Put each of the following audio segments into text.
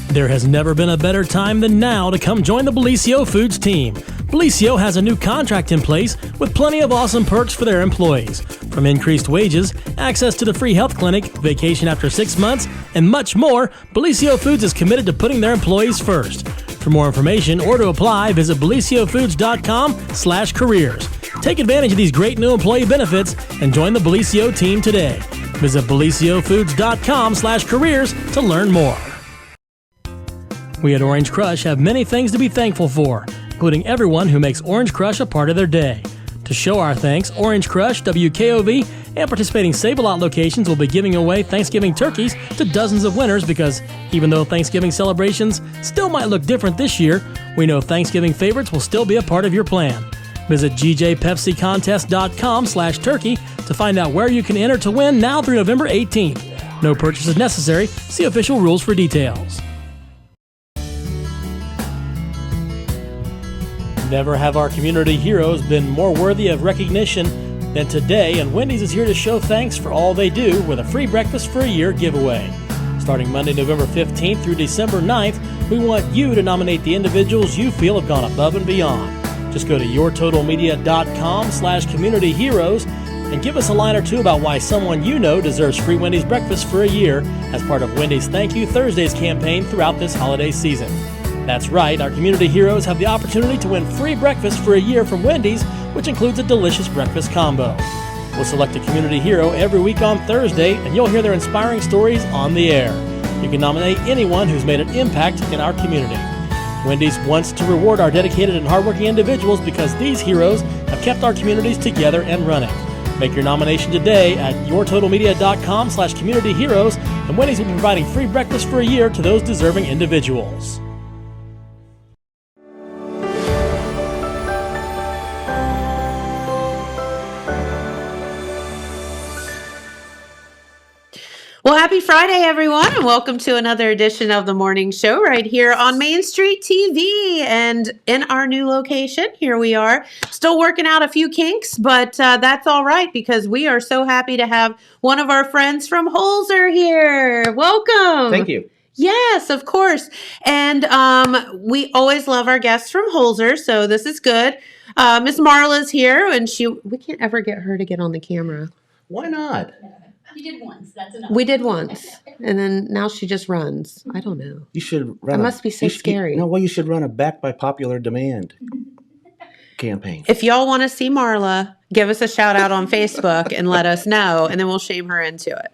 There has never been a better time than now to come join the Bellisio Foods team. Bellisio has a new contract in place with plenty of awesome perks for their employees. From increased wages, access to the free health clinic, vacation after 6 months, and much more, Bellisio Foods is committed to putting their employees first. For more information or to apply, visit BellisioFoods.com/careers. Take advantage of these great new employee benefits and join the Bellisio team today. Visit BellisioFoods.com/careers to learn more. We at Orange Crush have many things to be thankful for, including everyone who makes Orange Crush a part of their day. To show our thanks, Orange Crush, WKOV, and participating Save-A-Lot locations will be giving away Thanksgiving turkeys to dozens of winners because even though Thanksgiving celebrations still might look different this year, we know Thanksgiving favorites will still be a part of your plan. Visit GJPepsiContest.com/turkey to find out where you can enter to win now through November 18th. No purchase is necessary. See official rules for details. Never have our community heroes been more worthy of recognition than today, and Wendy's is here to show thanks for all they do with a free breakfast for a year giveaway. Starting Monday, November 15th through December 9th, we want you to nominate the individuals you feel have gone above and beyond. Just go to yourtotalmedia.com/communityheroes and give us a line or two about why someone you know deserves free Wendy's breakfast for a year as part of Wendy's Thank You Thursdays campaign throughout this holiday season. That's right, our community heroes have the opportunity to win free breakfast for a year from Wendy's, which includes a delicious breakfast combo. We'll select a community hero every week on Thursday, and you'll hear their inspiring stories on the air. You can nominate anyone who's made an impact in our community. Wendy's wants to reward our dedicated and hardworking individuals because these heroes have kept our communities together and running. Make your nomination today at yourtotalmedia.com/communityheroes, and Wendy's will be providing free breakfast for a year to those deserving individuals. Well, happy Friday, everyone, and welcome to another edition of the morning show right here on Main Street TV. And in our new location, here we are, still working out a few kinks, but that's all right because we are so happy to have one of our friends from Holzer here. Welcome. Thank you. Yes, of course. And we always love our guests from Holzer, so this is good. Miss Marla's here, and we can't ever get her to get on the camera. Why not? You did once. That's enough. We did once, and then now she just runs. I don't know. You should run. It must be so scary. You should run a back by popular demand campaign. If y'all want to see Marla, give us a shout out on Facebook and let us know, and then we'll shame her into it.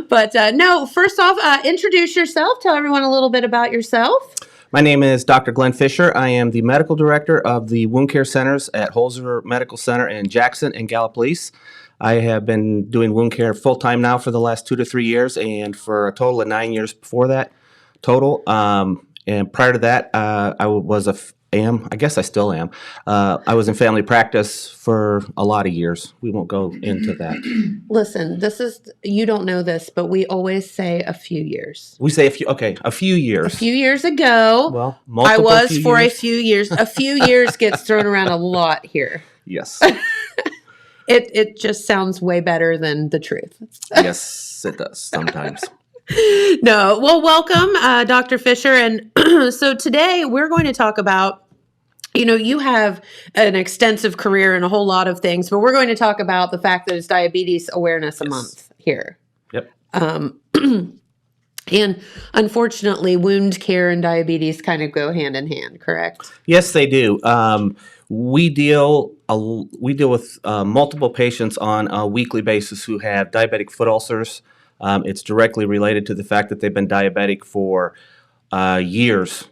But no, first off, introduce yourself. Tell everyone a little bit about yourself. My name is Dr. Glenn Fisher. I am the medical director of the Wound Care Centers at Holzer Medical Center in Jackson and Gallipolis. I have been doing wound care full-time now for the last 2 to 3 years, and for a total of 9 years before that total. And prior to that, I guess I still am. I was in family practice for a lot of years. We won't go into that. Listen, you don't know this, but we always say a few years. We say a few years. A few years ago, well, I was for a few years. A few years gets thrown around a lot here. Yes. It just sounds way better than the truth. Yes, it does sometimes. No. Well, welcome, Dr. Fisher. And so today we're going to talk about, you have an extensive career in a whole lot of things, but we're going to talk about the fact that it's Diabetes Awareness Month here. Yep. And unfortunately, wound care and diabetes kind of go hand in hand, correct? Yes, they do. We deal with multiple patients on a weekly basis who have diabetic foot ulcers. It's directly related to the fact that they've been diabetic for years,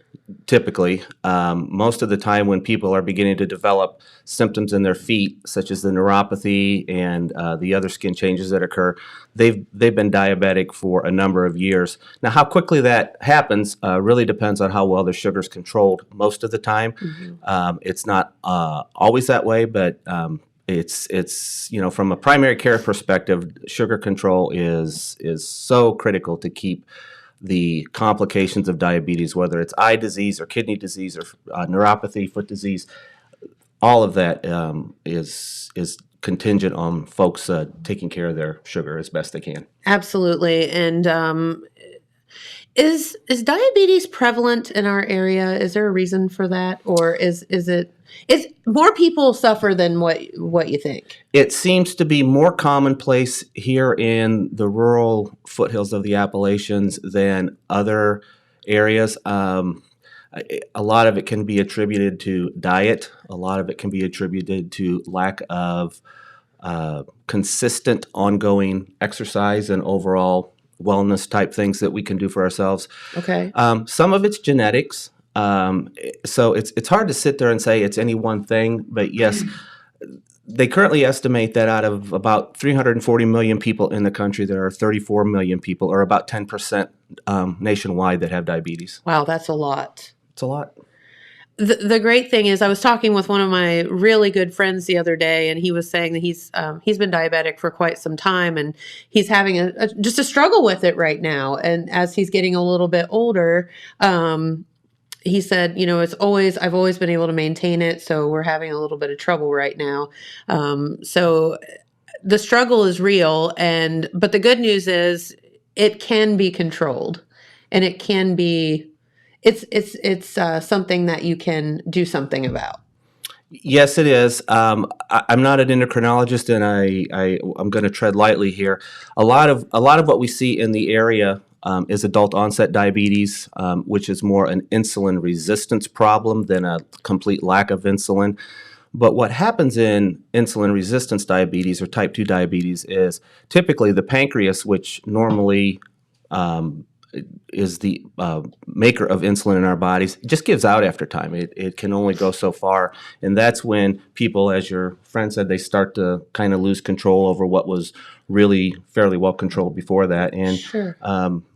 typically. Most of the time when people are beginning to develop symptoms in their feet, such as the neuropathy and the other skin changes that occur, they've been diabetic for a number of years. Now, how quickly that happens really depends on how well their sugar's controlled most of the time. Mm-hmm. It's not always that way, but it's from a primary care perspective, sugar control is so critical to keep the complications of diabetes, whether it's eye disease or kidney disease or neuropathy, foot disease. All of that is contingent on folks taking care of their sugar as best they can. Absolutely. And Is diabetes prevalent in our area? Is there a reason for that, or is more people suffer than what you think? It seems to be more commonplace here in the rural foothills of the Appalachians than other areas. A lot of it can be attributed to diet. A lot of it can be attributed to lack of consistent, ongoing exercise and overall wellness type things that we can do for ourselves. Okay. Some of it's genetics. So it's hard to sit there and say it's any one thing, but yes, they currently estimate that out of about 340 million people in the country, there are 34 million people, or about 10% nationwide, that have diabetes. Wow, that's a lot. It's a lot. The great thing is, I was talking with one of my really good friends the other day, and he was saying that he's been diabetic for quite some time, and he's having just a struggle with it right now. And as he's getting a little bit older, he said, I've always been able to maintain it, so we're having a little bit of trouble right now. So the struggle is real, but the good news is it can be controlled, and it can be. It's something that you can do something about. Yes, it is. I'm not an endocrinologist, and I'm going to tread lightly here. A lot of what we see in the area is adult onset diabetes, which is more an insulin resistance problem than a complete lack of insulin. But what happens in insulin resistance diabetes or type 2 diabetes is typically the pancreas, which normally is the maker of insulin in our bodies, just gives out after time. It can only go so far. And that's when people, as your friend said, they start to kind of lose control over what was really fairly well controlled before that. And Sure.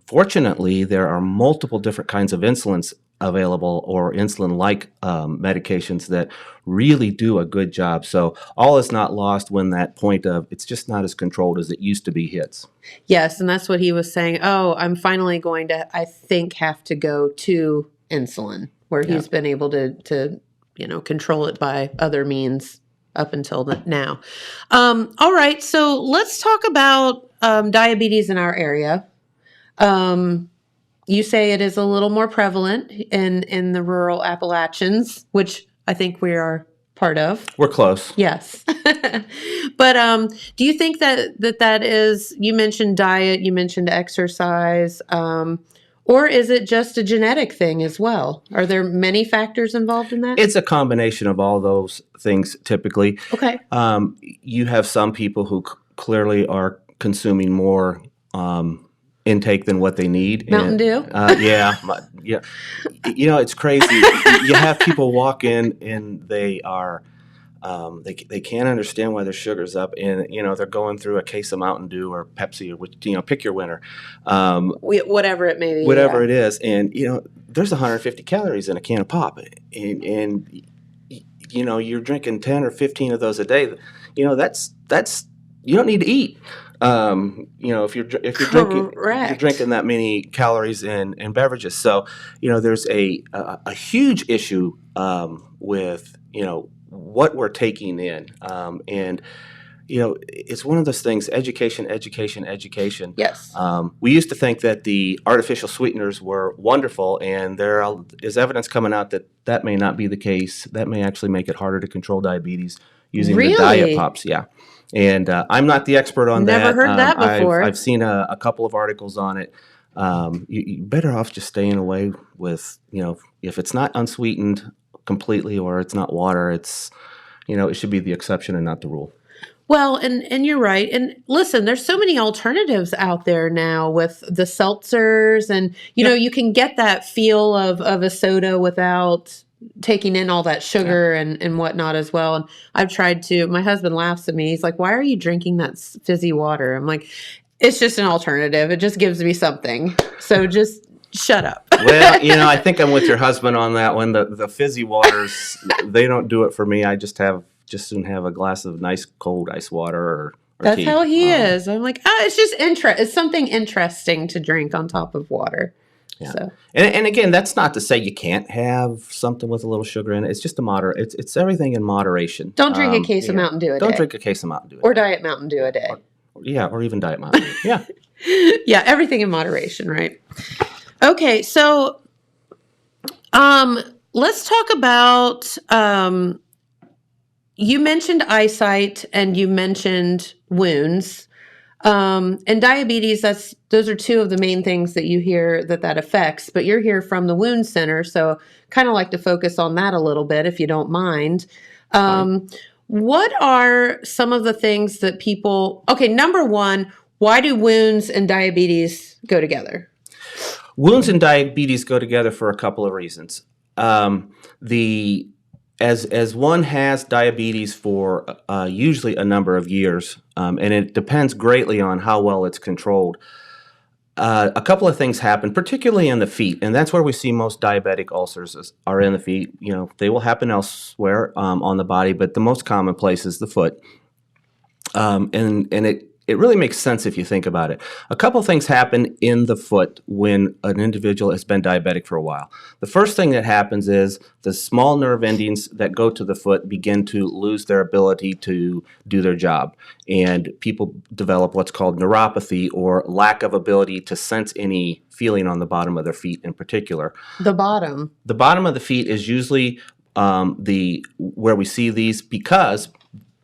Fortunately, there are multiple different kinds of insulins available, or insulin-like medications that really do a good job. So all is not lost when that point of it's just not as controlled as it used to be hits. Yes, and that's what he was saying. Oh, I'm finally going to, I think, have to go to insulin, where he's been able to control it by other means up until now. All right, so let's talk about diabetes in our area. You say it is a little more prevalent in the rural Appalachians, which I think we are part of. We're close. Yes. But do you think that is, you mentioned diet, you mentioned exercise, or is it just a genetic thing as well? Are there many factors involved in that? It's a combination of all those things typically. Okay. You have some people who clearly are consuming more intake than what they need. Mountain Dew? Yeah. It's crazy. You have people walk in and they are, they can't understand why their sugar's up, and they're going through a case of Mountain Dew or Pepsi, or pick your winner. Whatever it may be. Whatever it is, and there's 150 calories in a can of pop, and you're drinking 10 or 15 of those a day. That's you don't need to eat. If you're drinking that many calories in beverages. So, there's a huge issue with what we're taking in, and it's one of those things: education. Yes. We used to think that the artificial sweeteners were wonderful, and there is evidence coming out that may not be the case. That may actually make it harder to control diabetes using the diet pops. Yeah. And I'm not the expert on that. Never heard that before. I've seen a couple of articles on it. You're better off just staying away with, if it's not unsweetened completely or it's not water, it's, it should be the exception and not the rule. Well, and you're right. And listen, there's so many alternatives out there now with the seltzers, and you can get that feel of a soda without taking in all that sugar and whatnot as well. And I've tried to, my husband laughs at me. He's like, why are you drinking that fizzy water? I'm like, it's just an alternative. It just gives me something. So just shut up. Well, I think I'm with your husband on that one. The fizzy waters, they don't do it for me. I just soon have a glass of nice cold ice water or That's tea. how he is. I'm like, it's just it's something interesting to drink on top of water. Yeah. So. And again, that's not to say you can't have something with a little sugar in it. It's just it's everything in moderation. Don't drink a case of Mountain Dew a day. Don't drink a case of Mountain Dew. Or Diet Mountain Dew a day. Or even Diet Mountain Dew. Yeah. Yeah, everything in moderation, right? Okay, so let's talk about you mentioned eyesight and you mentioned wounds. And diabetes, those are two of the main things that you hear that affects, but you're here from the wound center, so kind of like to focus on that a little bit if you don't mind. What are some of the things that okay, number one, why do wounds and diabetes go together? Wounds and diabetes go together for a couple of reasons. As one has diabetes for usually a number of years, and it depends greatly on how well it's controlled. A couple of things happen, particularly in the feet, and that's where we see most diabetic ulcers are in the feet. They will happen elsewhere on the body, but the most common place is the foot. And it really makes sense if you think about it. A couple of things happen in the foot when an individual has been diabetic for a while. The first thing that happens is the small nerve endings that go to the foot begin to lose their ability to do their job. And people develop what's called neuropathy, or lack of ability to sense any feeling on the bottom of their feet in particular. The bottom? The bottom of the feet is usually where we see these, because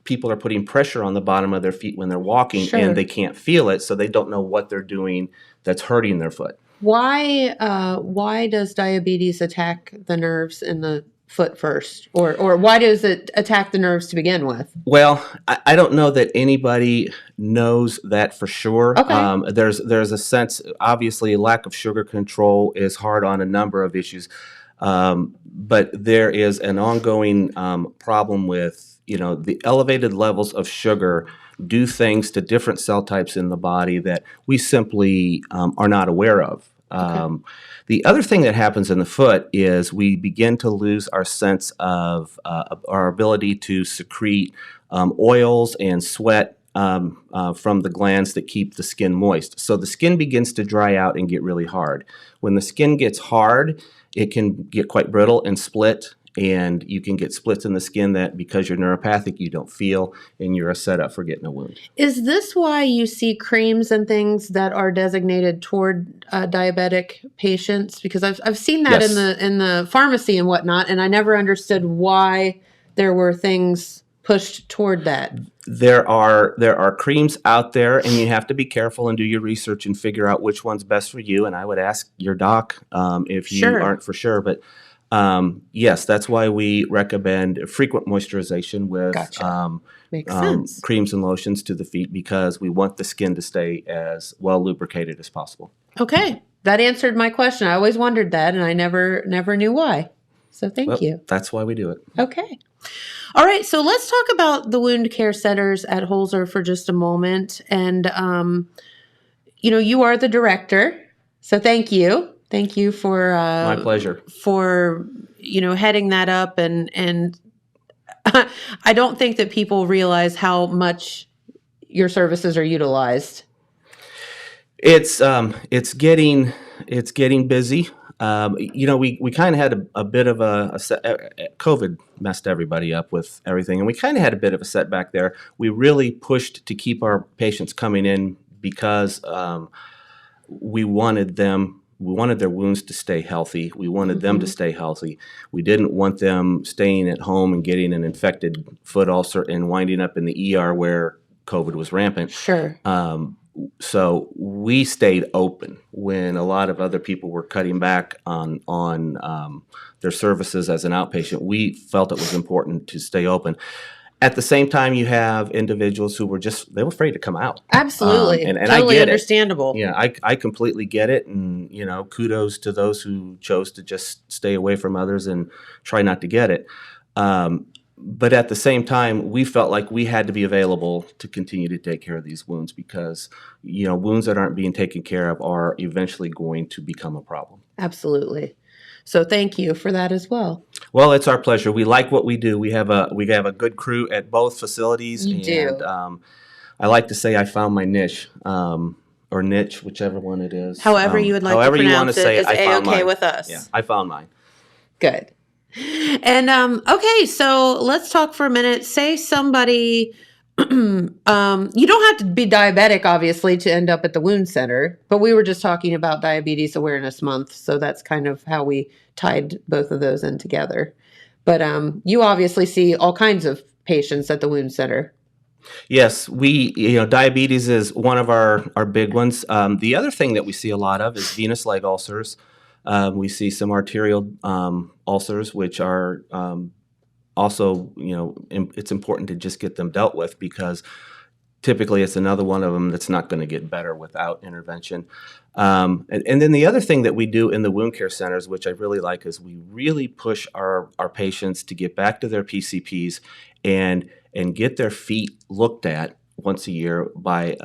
people are putting pressure on the bottom of their feet when they're walking, Sure. and they can't feel it, so they don't know what they're doing that's hurting their foot. Why does diabetes attack the nerves in the foot first? Or why does it attack the nerves to begin with? Well, I don't know that anybody knows that for sure. Okay. There's a sense, obviously, lack of sugar control is hard on a number of issues, but there is an ongoing problem with the elevated levels of sugar do things to different cell types in the body that we simply are not aware of. Okay. The other thing that happens in the foot is we begin to lose our sense of our ability to secrete oils and sweat from the glands that keep the skin moist. So the skin begins to dry out and get really hard. When the skin gets hard, it can get quite brittle and split. And you can get splits in the skin that, because you're neuropathic, you don't feel, and you're set up for getting a wound. Is this why you see creams and things that are designated toward diabetic patients? Because I've seen that Yes. in the pharmacy and whatnot, and I never understood why there were things pushed toward that. There are creams out there, and you have to be careful and do your research and figure out which one's best for you. And I would ask your doc if you Sure. aren't for sure, but. Yes, that's why we recommend frequent moisturization with Gotcha. Makes sense. creams and lotions to the feet, because we want the skin to stay as well lubricated as possible. Okay, that answered my question. I always wondered that, and I never knew why. So thank you. That's why we do it. Okay. All right, so let's talk about the wound care centers at Holzer for just a moment. And, you are the director, so thank you. Thank you for My pleasure. For heading that up, and I don't think that people realize how much your services are utilized. It's getting busy. We kind of had a bit of COVID messed everybody up with everything, and we kind of had a bit of a setback there. We really pushed to keep our patients coming in because we wanted their wounds to stay healthy. We wanted them to stay healthy. We didn't want them staying at home and getting an infected foot ulcer and winding up in the ER where COVID was rampant. Sure. So we stayed open when a lot of other people were cutting back on their services as an outpatient. We felt it was important to stay open. At the same time, you have individuals who they were afraid to come out. Absolutely. And Totally I get understandable. it. Yeah, I completely get it. And, kudos to those who chose to just stay away from others and try not to get it. But at the same time, we felt like we had to be available to continue to take care of these wounds, because, wounds that aren't being taken care of are eventually going to become a problem. Absolutely. So thank you for that as well. Well, it's our pleasure. We like what we do. We have a good crew at both facilities. You do. And I like to say I found my niche, or niche, whichever one it is. However you would like to however you pronounce want to say it is I found A-okay mine. with us. Yeah, I found mine. Good. And okay, so let's talk for a minute. Say somebody You don't have to be diabetic, obviously, to end up at the wound center, but we were just talking about Diabetes Awareness Month, so that's kind of how we tied both of those in together. But you obviously see all kinds of patients at the wound center. Yes, diabetes is one of our big ones. The other thing that we see a lot of is venous leg ulcers. We see some arterial ulcers, which are also, it's important to just get them dealt with because typically it's another one of them that's not going to get better without intervention. And then the other thing that we do in the wound care centers, which I really like, is we really push our patients to get back to their PCPs and get their feet looked at once a year by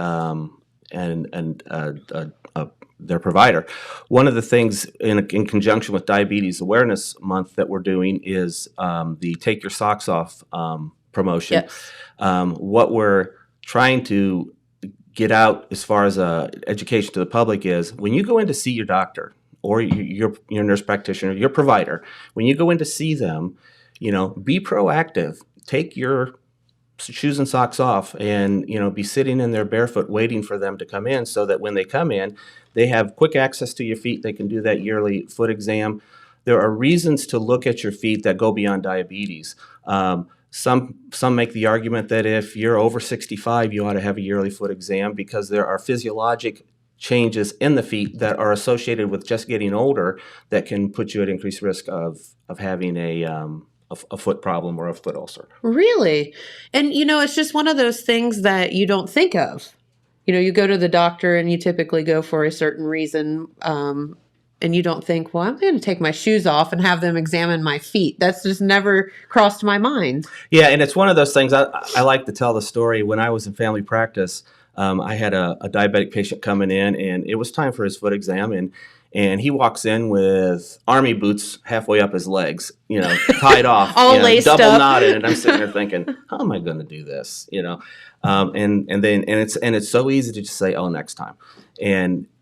their provider. One of the things in conjunction with Diabetes Awareness Month that we're doing is the Take Your Socks Off promotion. Yes. What we're trying to get out as far as education to the public is when you go in to see your doctor or your nurse practitioner, your provider, when you go in to see them, be proactive. Take your shoes and socks off and be sitting in there barefoot waiting for them to come in so that when they come in they have quick access to your feet. They can do that yearly foot exam. There are reasons to look at your feet that go beyond diabetes. Some make the argument that if you're over 65 you ought to have a yearly foot exam because there are physiologic changes in the feet that are associated with just getting older that can put you at increased risk of having a foot problem or a foot ulcer. Really? And, it's just one of those things that you don't think of. You go to the doctor and you typically go for a certain reason, and you don't think, well, I'm going to take my shoes off and have them examine my feet. That's just never crossed my mind. Yeah, and it's one of those things. I like to tell the story. When I was in family practice, I had a diabetic patient coming in, and it was time for his foot exam, and he walks in with army boots halfway up his legs, tied off, all laced double up. knotted, and I'm sitting there thinking, how am I going to do this? And it's so easy to just say, oh, next time.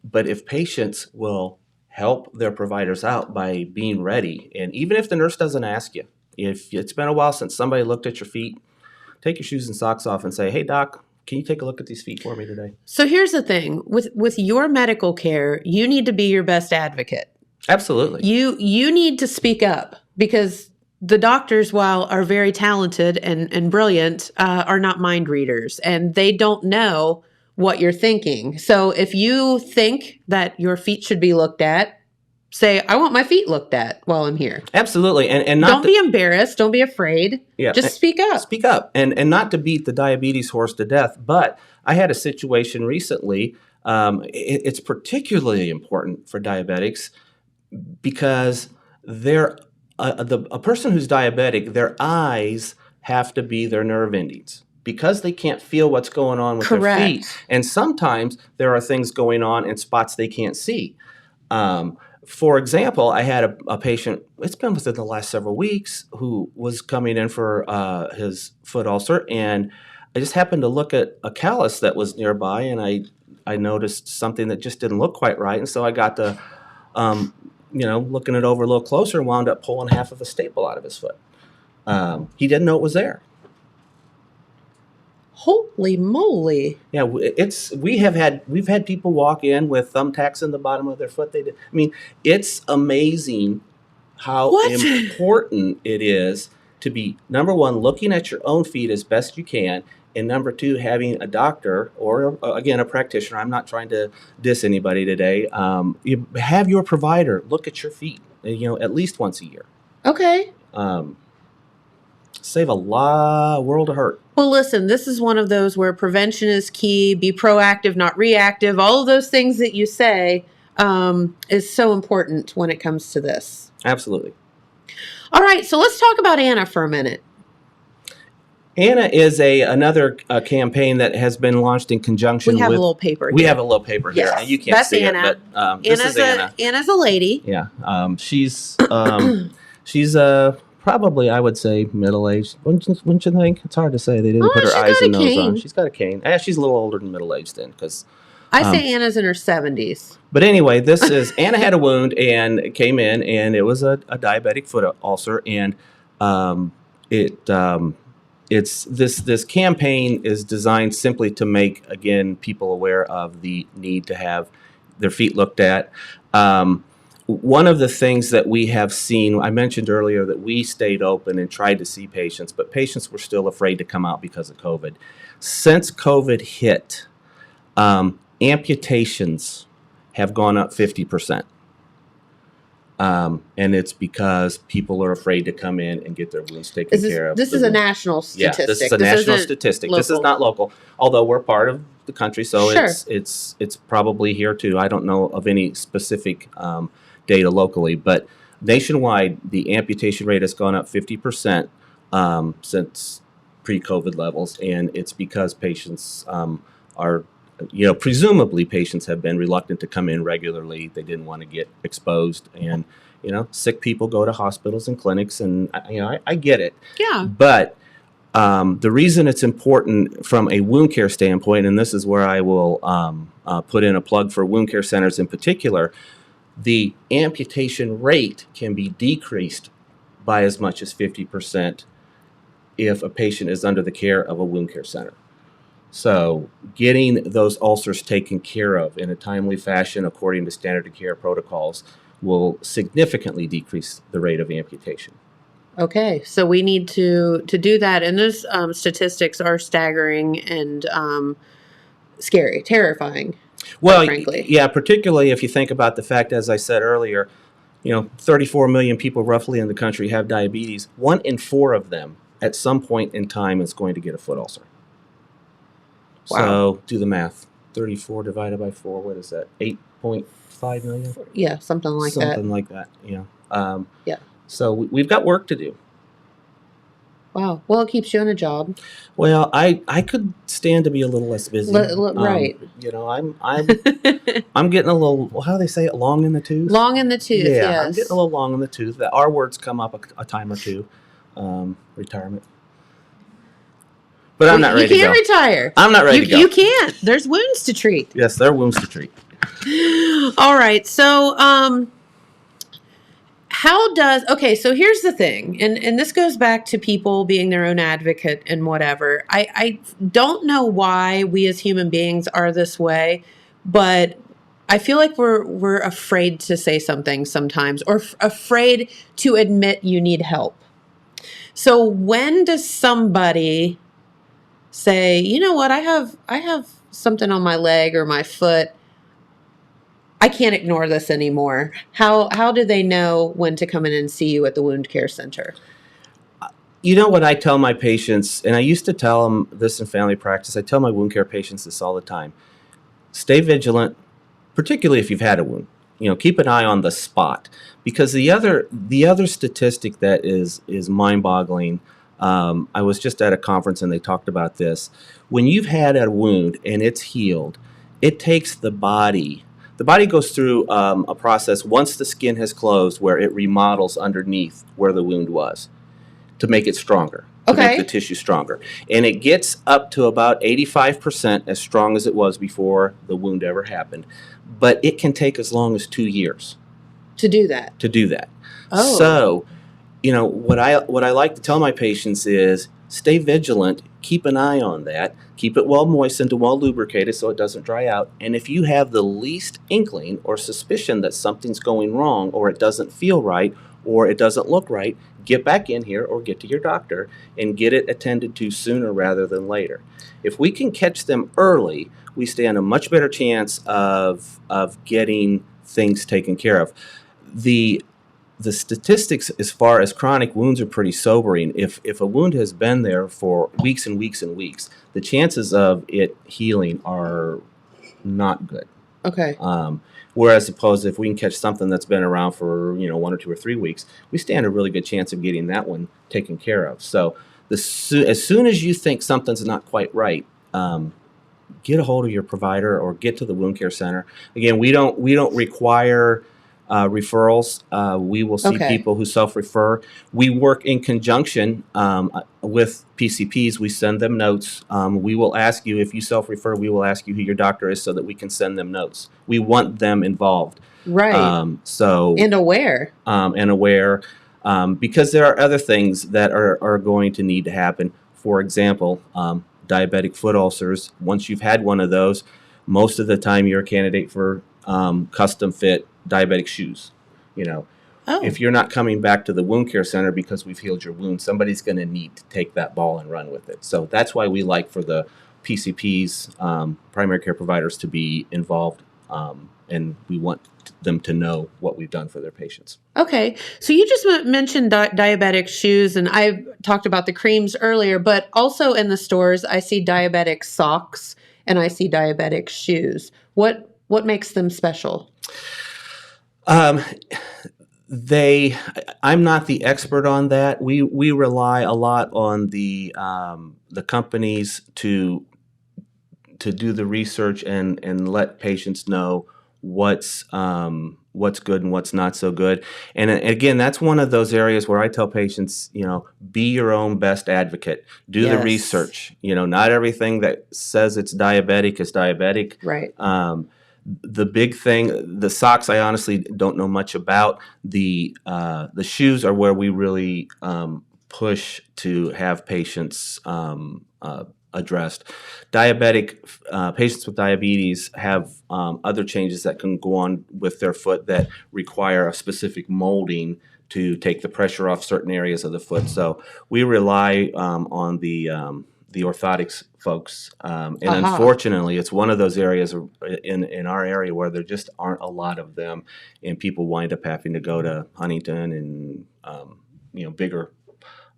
But if patients will help their providers out by being ready, and even if the nurse doesn't ask you, if it's been a while since somebody looked at your feet, take your shoes and socks off and say, hey, doc, can you take a look at these feet for me today? So here's the thing. With your medical care, you need to be your best advocate. Absolutely. You need to speak up because the doctors, while are very talented and brilliant, are not mind readers, and they don't know what you're thinking. So if you think that your feet should be looked at, say, I want my feet looked at while I'm here. Absolutely. And not don't be embarrassed. Don't be afraid. Yeah, just speak up. Speak up. And not to beat the diabetes horse to death, but I had a situation recently. It's particularly important for diabetics because a person who's diabetic, their eyes have to be their nerve endings because they can't feel what's going on with Correct. their feet. And sometimes there are things going on in spots they can't see. For example, I had a patient, it's been within the last several weeks, who was coming in for his foot ulcer, and I just happened to look at a callus that was nearby, and I noticed something that just didn't look quite right, and so I got to, looking it over a little closer and wound up pulling half of a staple out of his foot. He didn't know it was there. Holy moly! Yeah, we've had people walk in with thumbtacks in the bottom of their foot. It's amazing how important it is to be, number one, looking at your own feet as best you can, and number two, having a doctor or again a practitioner. I'm not trying to diss anybody today. You have your provider look at your feet, at least once a year. Okay. Save a world of hurt. Well, listen, this is one of those where prevention is key. Be proactive, not reactive. All of those things that you say is so important when it comes to this. Absolutely. All right, so let's talk about Anna for a minute. Anna is another campaign that has been launched in conjunction with... We have a little paper here. We have a little paper here. Yes, You can't see Anna. it, but this is Anna. Anna's a lady. Yeah. She's probably, I would say, middle-aged. Wouldn't you think? It's hard to say. They didn't put her eyes and nose on. She's got a cane. She's a little older than middle-aged then, because... I say Anna's in her 70s. But anyway, this is... Anna had a wound and came in, and it was a diabetic foot ulcer, and it's this campaign is designed simply to make, again, people aware of the need to have their feet looked at. One of the things that we have seen, I mentioned earlier that we stayed open and tried to see patients, but patients were still afraid to come out because of COVID. Since COVID hit, amputations have gone up 50%. And it's because people are afraid to come in and get their wounds taken care of. This is a national statistic. Yeah, this is a national statistic. This is not local, although we're part of the country, so Sure. it's probably here too. I don't know of any specific data locally, but nationwide, the amputation rate has gone up 50% since pre-COVID levels, and it's because patients are, presumably patients have been reluctant to come in regularly. They didn't want to get exposed, and sick people go to hospitals and clinics, and I get it. Yeah. But the reason it's important from a wound care standpoint, and this is where I will put in a plug for wound care centers in particular, the amputation rate can be decreased by as much as 50% if a patient is under the care of a wound care center. So getting those ulcers taken care of in a timely fashion according to standard of care protocols will significantly decrease the rate of amputation. Okay, so we need to do that, and those statistics are staggering and scary, terrifying. Well, frankly. yeah, particularly if you think about the fact, as I said earlier, 34 million people roughly in the country have diabetes. 1 in 4 of them at some point in time is going to get a foot ulcer. Wow. So do the math. 34 divided by 4, what is that? 8.5 million? Yeah, something like that. Something like that, yeah. Yeah. So we've got work to do. Wow. Well, it keeps you in a job. Well, I could stand to be a little less busy. Right. I'm getting a little, how do they say it, long in the tooth? Long in the tooth, Yeah, yes. I'm getting a little long in the tooth. The R words come up a time or two. Retirement. But I'm not ready to go. You can't retire. I'm not ready to go. You can't. There's wounds to treat. Yes, there are wounds to treat. All right. So, so here's the thing, and this goes back to people being their own advocate and whatever. I don't know why we as human beings are this way, but I feel like we're afraid to say something sometimes, or afraid to admit you need help. So when does somebody say, you know what, I have something on my leg or my foot, I can't ignore this anymore? How do they know when to come in and see you at the wound care center? You know what I tell my patients, and I used to tell them this in family practice, I tell my wound care patients this all the time. Stay vigilant, particularly if you've had a wound. Keep an eye on the spot, because the other statistic that is mind-boggling, I was just at a conference and they talked about this. When you've had a wound and it's healed, it takes the body goes through a process once the skin has closed where it remodels underneath where the wound was to make it stronger, to make the tissue stronger. And it gets up to about 85% as strong as it was before the wound ever happened. But it can take as long as 2 years to do that. Oh. So, what I like to tell my patients is stay vigilant, keep an eye on that, keep it well moistened and well lubricated so it doesn't dry out. And if you have the least inkling or suspicion that something's going wrong, or it doesn't feel right, or it doesn't look right, get back in here or get to your doctor and get it attended to sooner rather than later. If we can catch them early, we stand a much better chance of getting things taken care of. The statistics as far as chronic wounds are pretty sobering. If a wound has been there for weeks and weeks and weeks, the chances of it healing are not good. Okay. Whereas suppose if we can catch something that's been around for 1 or 2 or 3 weeks, we stand a really good chance of getting that one taken care of. So as soon as you think something's not quite right, get a hold of your provider or get to the wound care center. Again, we don't require referrals. We will see people who self-refer. We work in conjunction with PCPs. We send them notes. We will ask you, if you self-refer, we will ask you who your doctor is so that we can send them notes. We want them involved. Right. And aware. Because there are other things that are going to need to happen. for example, diabetic foot ulcers. Once you've had one of those, most of the time you're a candidate for custom fit diabetic shoes. You know, Oh, if you're not coming back to the wound care center because we've healed your wound, somebody's going to need to take that ball and run with it. So that's why we like for the PCPs, primary care providers, to be involved, and we want them to know what we've done for their patients. okay. So you just mentioned diabetic shoes, and I talked about the creams earlier, but also in the stores, I see diabetic socks and I see diabetic shoes. What makes them special? Um, I'm not the expert on that. We rely a lot on the companies to do the research and let patients know what's good and what's not so good. And again, that's one of those areas where I tell patients, be your own best advocate. Do the Yes. research. Not everything that says it's diabetic is diabetic. Right. The big thing, the socks, I honestly don't know much about. The shoes are where we really push to have patients addressed. Patients with diabetes have other changes that can go on with their foot that require a specific molding to take the pressure off certain areas of the foot. So we rely on the orthotics folks, and unfortunately, it's one of those areas in our area where there just aren't a lot of them, and people wind up having to go to Huntington and bigger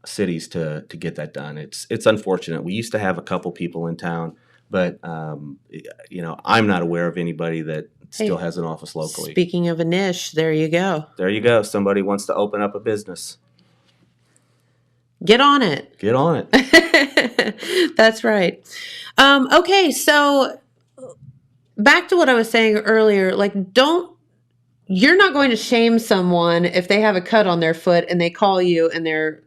cities to get that done. It's unfortunate. We used to have a couple people in town, but I'm not aware of anybody that still has an office locally. Speaking of a niche, there you go. There you go. Somebody wants to open up a business. Get on it. Get on it. That's right. Okay, so back to what I was saying earlier, you're not going to shame someone if they have a cut on their foot and they call you and they're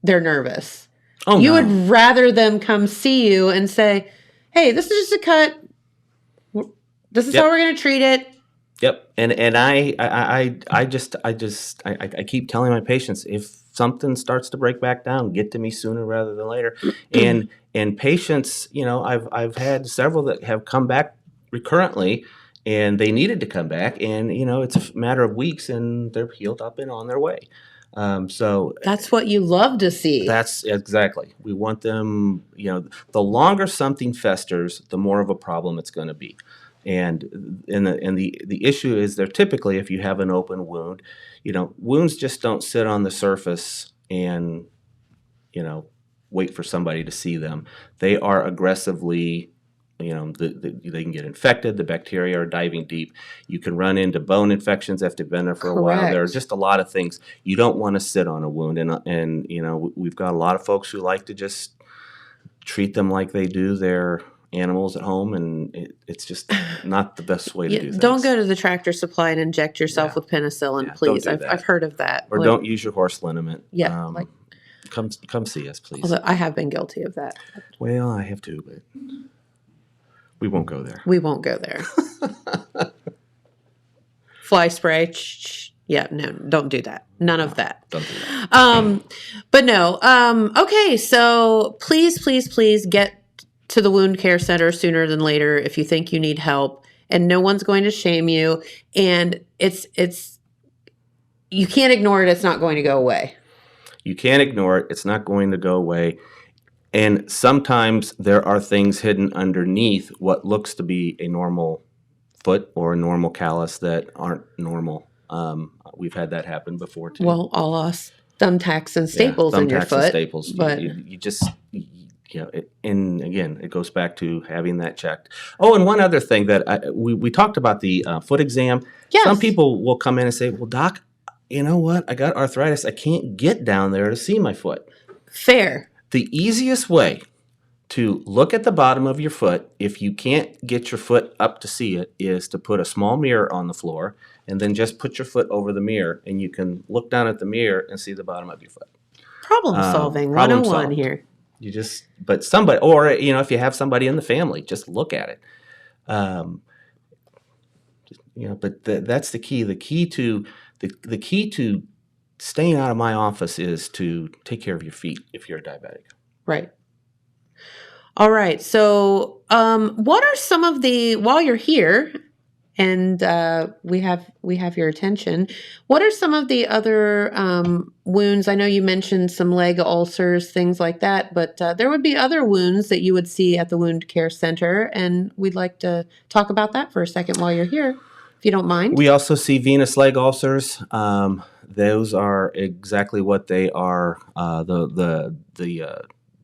nervous. Oh, you no. would rather them come see you and say, "Hey, this is just a cut. This is Yep. how we're going to treat it." Yep. And I keep telling my patients, if something starts to break back down, get to me sooner rather than later. and patients, I've had several that have come back recurrently, and they needed to come back, and it's a matter of weeks, and they're healed up and on their way. So That's what you love to see. that's exactly. We want them. The longer something festers, the more of a problem it's going to be. And the issue is there typically, if you have an open wound, wounds just don't sit on the surface and wait for somebody to see them. They are aggressively, they can get infected. The bacteria are diving deep. You can run into bone infections after they've been there for a while. There are just a lot of things. You don't want to sit on a wound, and we've got a lot of folks who like to just treat them like they do their animals at home, and it's just not the best way to do things. Don't go to the Tractor Supply and inject yourself with penicillin, please. don't do that. I've heard of that. Or don't use your horse liniment. Yeah, Come see us, please. although I have been guilty of that. Well, I have too, but we won't go there. We won't go there. Fly spray. Yeah, no, don't do that. None of that. Don't do that. But no. Okay, so please get to the wound care center sooner than later if you think you need help, and no one's going to shame you, and it's you can't ignore it. It's not going to go away. You can't ignore it. It's not going to go away. And sometimes there are things hidden underneath what looks to be a normal foot or a normal callus that aren't normal. We've had that happen before too. Well, all us thumbtacks and staples in your thumbtacks foot. and staples. But You just, and again, it goes back to having that checked. Oh, and one other thing that we talked about the foot exam. Yes. Some people will come in and say, well, doc, you know what? I got arthritis. I can't get down there to see my foot. fair. The easiest way to look at the bottom of your foot, if you can't get your foot up to see it, is to put a small mirror on the floor and then just put your foot over the mirror, and you can look down at the mirror and see the bottom of your foot. Problem solving, problem 101 solved. here. But somebody, or if you have somebody in the family, just look at it. But that's the key. The key to staying out of my office is to take care of your feet if you're a diabetic. Right. All right. So, what are some of the while you're here, and we have your attention? What are some of the other wounds? I know you mentioned some leg ulcers, things like that, but there would be other wounds that you would see at the wound care center, and we'd like to talk about that for a second while you're here, if you don't mind. We also see venous leg ulcers. Those are exactly what they are. The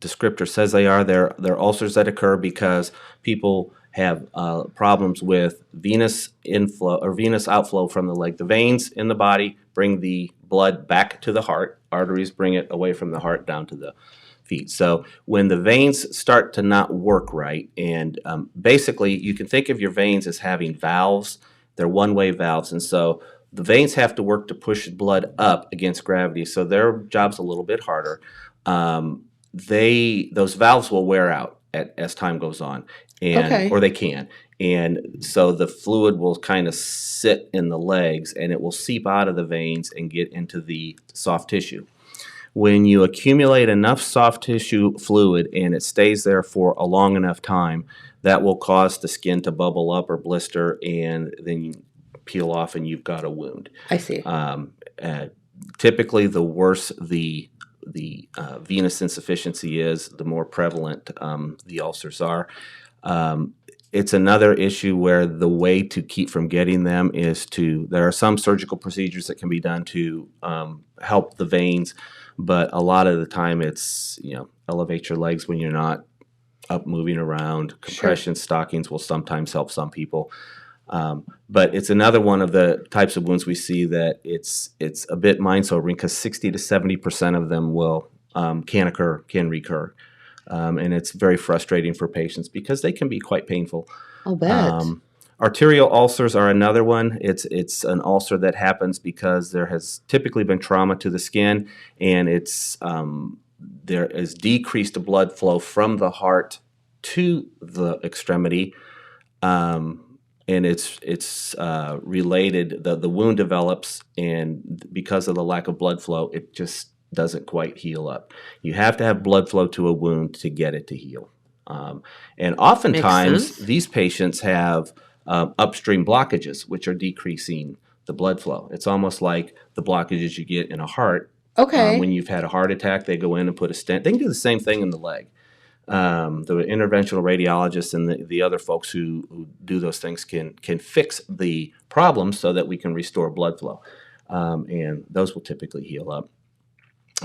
descriptor says they are. They're ulcers that occur because people have problems with venous inflow or venous outflow from the leg. The veins in the body bring the blood back to the heart. Arteries bring it away from the heart down to the feet. So when the veins start to not work right, and basically you can think of your veins as having valves. They're one-way valves, and so the veins have to work to push blood up against gravity. So their job's a little bit harder. Those valves will wear out as time goes on, Okay. or they can, and so the fluid will kind of sit in the legs, and it will seep out of the veins and get into the soft tissue. When you accumulate enough soft tissue fluid and it stays there for a long enough time, that will cause the skin to bubble up or blister, and then you peel off and you've got a wound. I see. Typically, the worse the venous insufficiency is, the more prevalent the ulcers are. It's another issue where the way to keep from getting them is there are some surgical procedures that can be done to help the veins, but a lot of the time it's, elevate your legs when you're not up moving around. Compression stockings will sometimes help some people. But it's another one of the types of wounds we see that it's a bit mind-sobering because 60 to 70% of them can recur. And it's very frustrating for patients because they can be quite painful. I'll bet. Arterial ulcers are another one. It's an ulcer that happens because there has typically been trauma to the skin, and there is decreased blood flow from the heart to the extremity, and it's related. The wound develops, and because of the lack of blood flow, it just doesn't quite heal up. You have to have blood flow to a wound to get it to heal. And oftentimes, these patients have upstream blockages, which are decreasing the blood flow. It's almost like the blockages you get in a heart. Okay. When you've had a heart attack, they go in and put a stent. They can do the same thing in the leg. The interventional radiologists and the other folks who do those things can fix the problem so that we can restore blood flow. And those will typically heal up.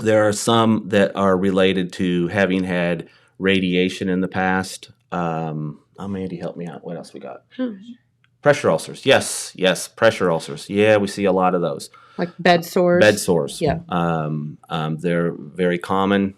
There are some that are related to having had radiation in the past. Mandy, help me out. What else we got? Pressure ulcers. Yes, pressure ulcers. Yeah, we see a lot of those. Like bed sores? Bed sores. Yeah. They're very common.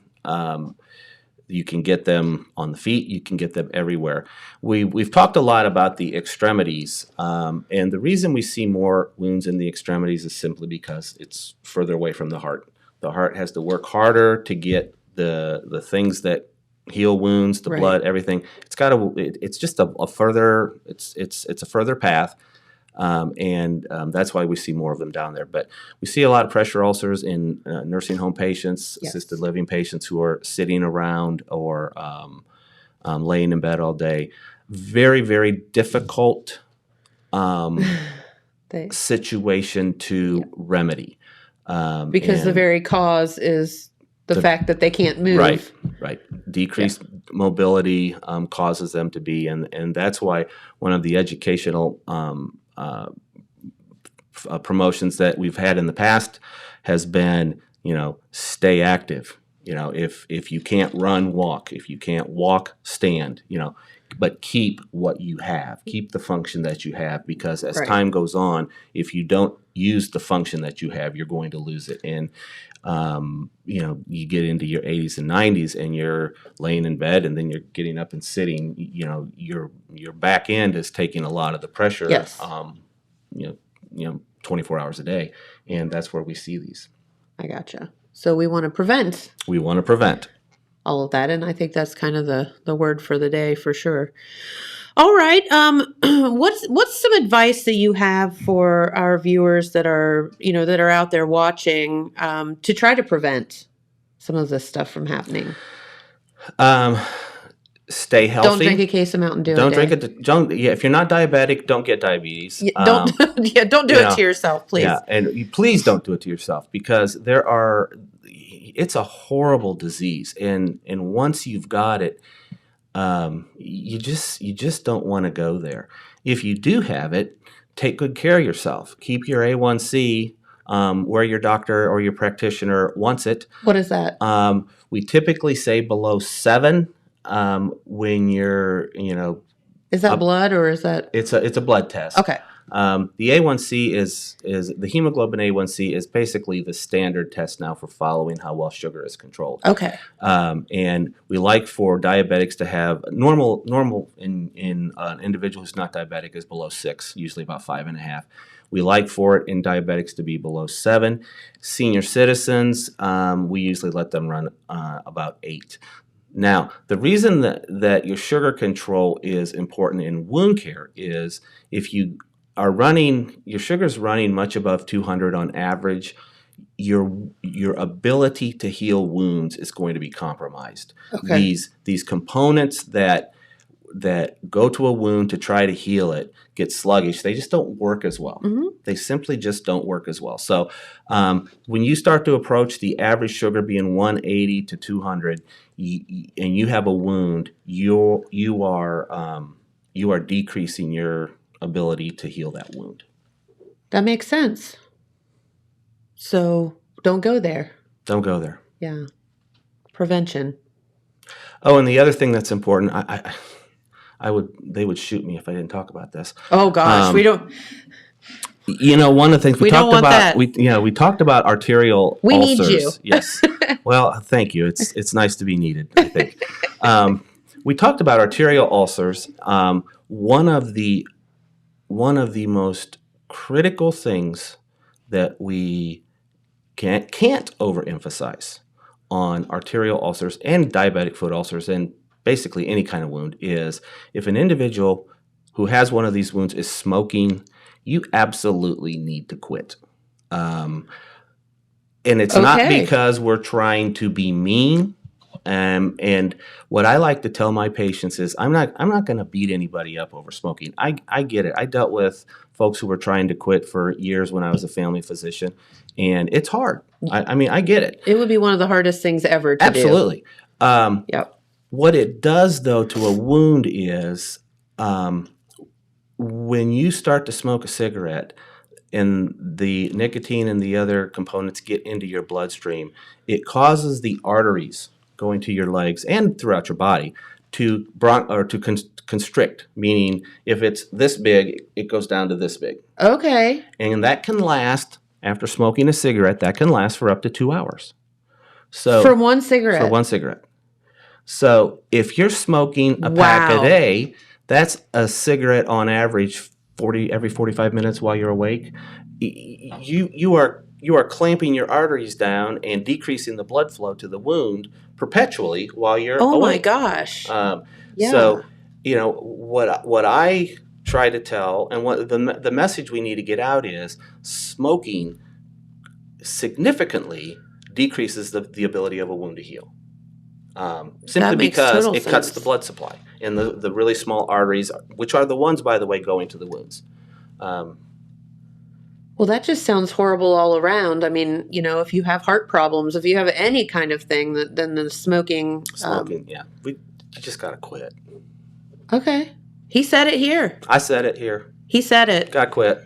You can get them on the feet. You can get them everywhere. We've talked a lot about the extremities, and the reason we see more wounds in the extremities is simply because it's further away from the heart. The heart has to work harder to get the things that heal wounds, the blood, everything. It's just a further. It's a further path. And that's why we see more of them down there. But we see a lot of pressure ulcers in nursing home patients, assisted living patients who are sitting around or laying in bed all day. Very, very difficult situation to remedy. Because the very cause is the fact that they can't move. Right. Decreased mobility causes them to be, and that's why one of the educational promotions that we've had in the past has been, stay active. If you can't run, walk. If you can't walk, stand. But keep what you have. Keep the function that you have, because as time goes on, if you don't use the function that you have, you're going to lose it. And you get into your 80s and 90s, and you're laying in bed, and then you're getting up and sitting. Your back end is taking a lot of the pressure. 24 hours a day, and that's where we see these. I gotcha. So we want to prevent. All of that, and I think that's kind of the word for the day for sure. All right, what's some advice that you have for our viewers that are out there watching to try to prevent some of this stuff from happening? stay healthy. Don't drink a case of Mountain Dew. Don't drink it. If you're not diabetic, don't get diabetes. Don't don't do it to yourself, please. Yeah, and please don't do it to yourself, because it's a horrible disease, and once you've got it, you just don't want to go there. If you do have it, take good care of yourself. Keep your A1C where your doctor or your practitioner wants it. What is that? We typically say below 7 when you're, Is that blood or is that? It's a blood test. Okay. The A1C is the hemoglobin A1C is basically the standard test now for following how well sugar is controlled. Okay. And we like for diabetics to have normal in an individual who's not diabetic is below 6, usually about 5.5. We like for it in diabetics to be below 7. Senior citizens, we usually let them run about 8. Now, the reason that your sugar control is important in wound care is if you are your sugar's running much above 200 on average, your ability to heal wounds is going to be compromised. Okay. These components that go to a wound to try to heal it get sluggish. They just don't work as well. Mm-hmm. They simply just don't work as well. So when you start to approach the average sugar being 180 to 200, and you have a wound, you are decreasing your ability to heal that wound. That makes sense. So don't go there. Don't go there. Yeah. Prevention. Oh, and the other thing that's important, they would shoot me if I didn't talk about this. Oh gosh, we don't. One of the things we talked about, we talked about arterial we ulcers. Need you. Yes. Well, thank you. It's nice to be needed, I think. We talked about arterial ulcers. One of the most critical things that we can't overemphasize on arterial ulcers and diabetic foot ulcers and basically any kind of wound is if an individual who has one of these wounds is smoking, you absolutely need to quit. And it's not because we're trying to be mean. And what I like to tell my patients is I'm not going to beat anybody up over smoking. I get it. I dealt with folks who were trying to quit for years when I was a family physician, and it's hard. I get it. It would be one of the hardest things ever to do. Absolutely. Yep. What it does, though, to a wound is when you start to smoke a cigarette and the nicotine and the other components get into your bloodstream, it causes the arteries going to your legs and throughout your body to constrict, meaning if it's this big, it goes down to this big. Okay. And that can last, after smoking a cigarette, that can last for up to 2 hours. So for one cigarette? For one cigarette. So if you're smoking a pack a day, that's a cigarette on average every 45 minutes while you're awake. You are clamping your arteries down and decreasing the blood flow to the wound perpetually while you're awake. Oh my gosh. Yeah. So, what I try to tell and what the message we need to get out is smoking significantly decreases the ability of a wound to heal. Simply because it cuts the blood supply and the really small arteries, which are the ones, by the way, going to the wounds. Well, that just sounds horrible all around. I mean, if you have heart problems, if you have any kind of thing, then the smoking. Yeah. You just got to quit. Okay. He said it here. I said it here. He said it. Got to quit.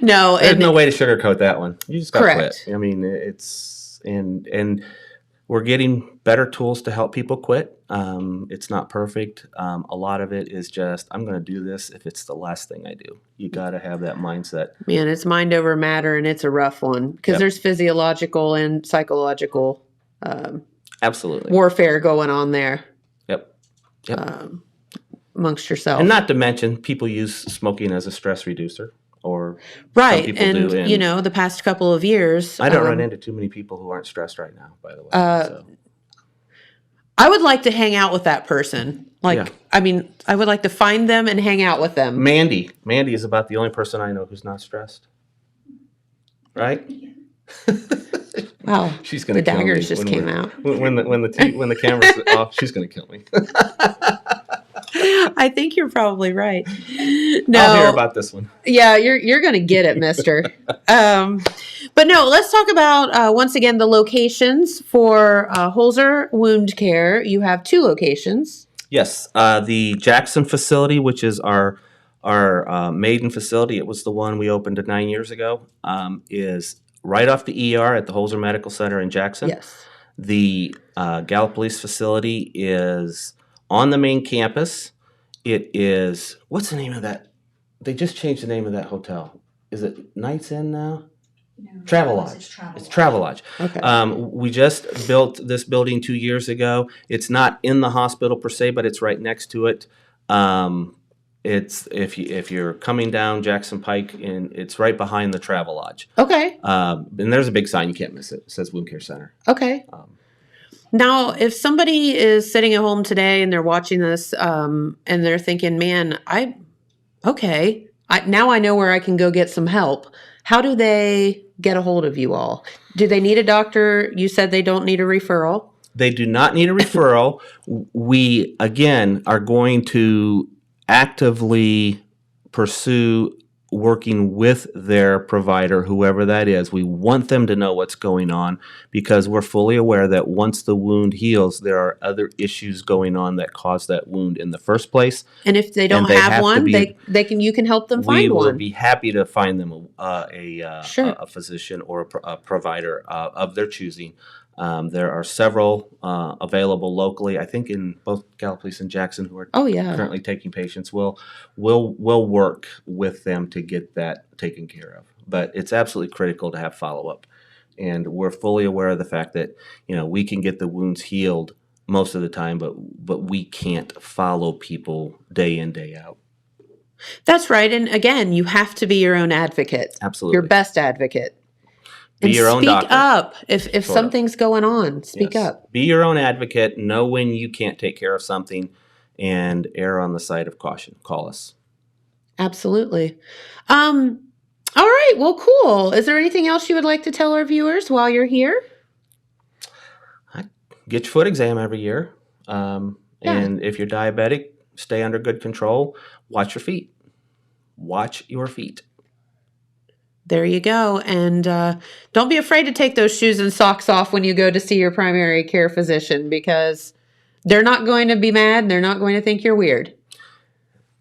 No. There's no way to sugarcoat that one. You just got to quit. I mean, it's, and we're getting better tools to help people quit. It's not perfect. A lot of it is just, I'm going to do this if it's the last thing I do. You got to have that mindset. Man, it's mind over matter, and it's a rough one because there's physiological and psychological absolutely warfare going on there. Yep. Amongst yourself. And not to mention, people use smoking as a stress reducer. Or right, some people do. And the past couple of years, I don't run into too many people who aren't stressed right now. By the way, so. I would like to hang out with that person. I would like to find them and hang out with them. Mandy is about the only person I know who's not stressed. Right? Wow. She's going The to kill me. daggers just came out. When the camera's off, she's going to kill me. I think you're probably right. No. I'll hear about this one. Yeah, you're going to get it, mister. But no, let's talk about, once again, the locations for Holzer Wound Care. You have 2 locations. Yes, the Jackson facility, which is our maiden facility, it was the one we opened 9 years ago, is right off the ER at the Holzer Medical Center in Jackson. Yes. The Gallipolis facility is on the main campus. It is, what's the name of that? They just changed the name of that hotel. Is it Knights Inn now? No, Travelodge. It's Travelodge. Okay. We just built this building 2 years ago. It's not in the hospital per se, but it's right next to it. It's if you're coming down Jackson Pike, and it's right behind the Travelodge. Okay. And there's a big sign, you can't miss it. It says Wound Care Center. Okay. Now, if somebody is sitting at home today and they're watching this, and they're thinking, "Man, now I know where I can go get some help." How do they get a hold of you all? Do they need a doctor? You said they don't need a referral. They do not need a referral. We, again, are going to actively pursue working with their provider, whoever that is. We want them to know what's going on because we're fully aware that once the wound heals, there are other issues going on that cause that wound in the first place. And if they don't have one, you can help them find one. We will be happy to find them Sure. a physician or a provider of their choosing. There are several available locally. I think in both Gallipolis and Jackson who are currently taking patients. We'll work with them to get that taken care of. But it's absolutely critical to have follow-up. And we're fully aware of the fact that, we can get the wounds healed most of the time, but we can't follow people day in, day out. That's right. And again, you have to be your own advocate. Absolutely. Your best advocate. Be your own doctor. Speak up if something's going on. Speak up. Be your own advocate. Know when you can't take care of something, and err on the side of caution. Call us. Absolutely. All right. Well, cool. Is there anything else you would like to tell our viewers while you're here? Get your foot exam every year, and if you're diabetic, stay under good control. Watch your feet. Watch your feet. There you go. And don't be afraid to take those shoes and socks off when you go to see your primary care physician because they're not going to be mad and they're not going to think you're weird.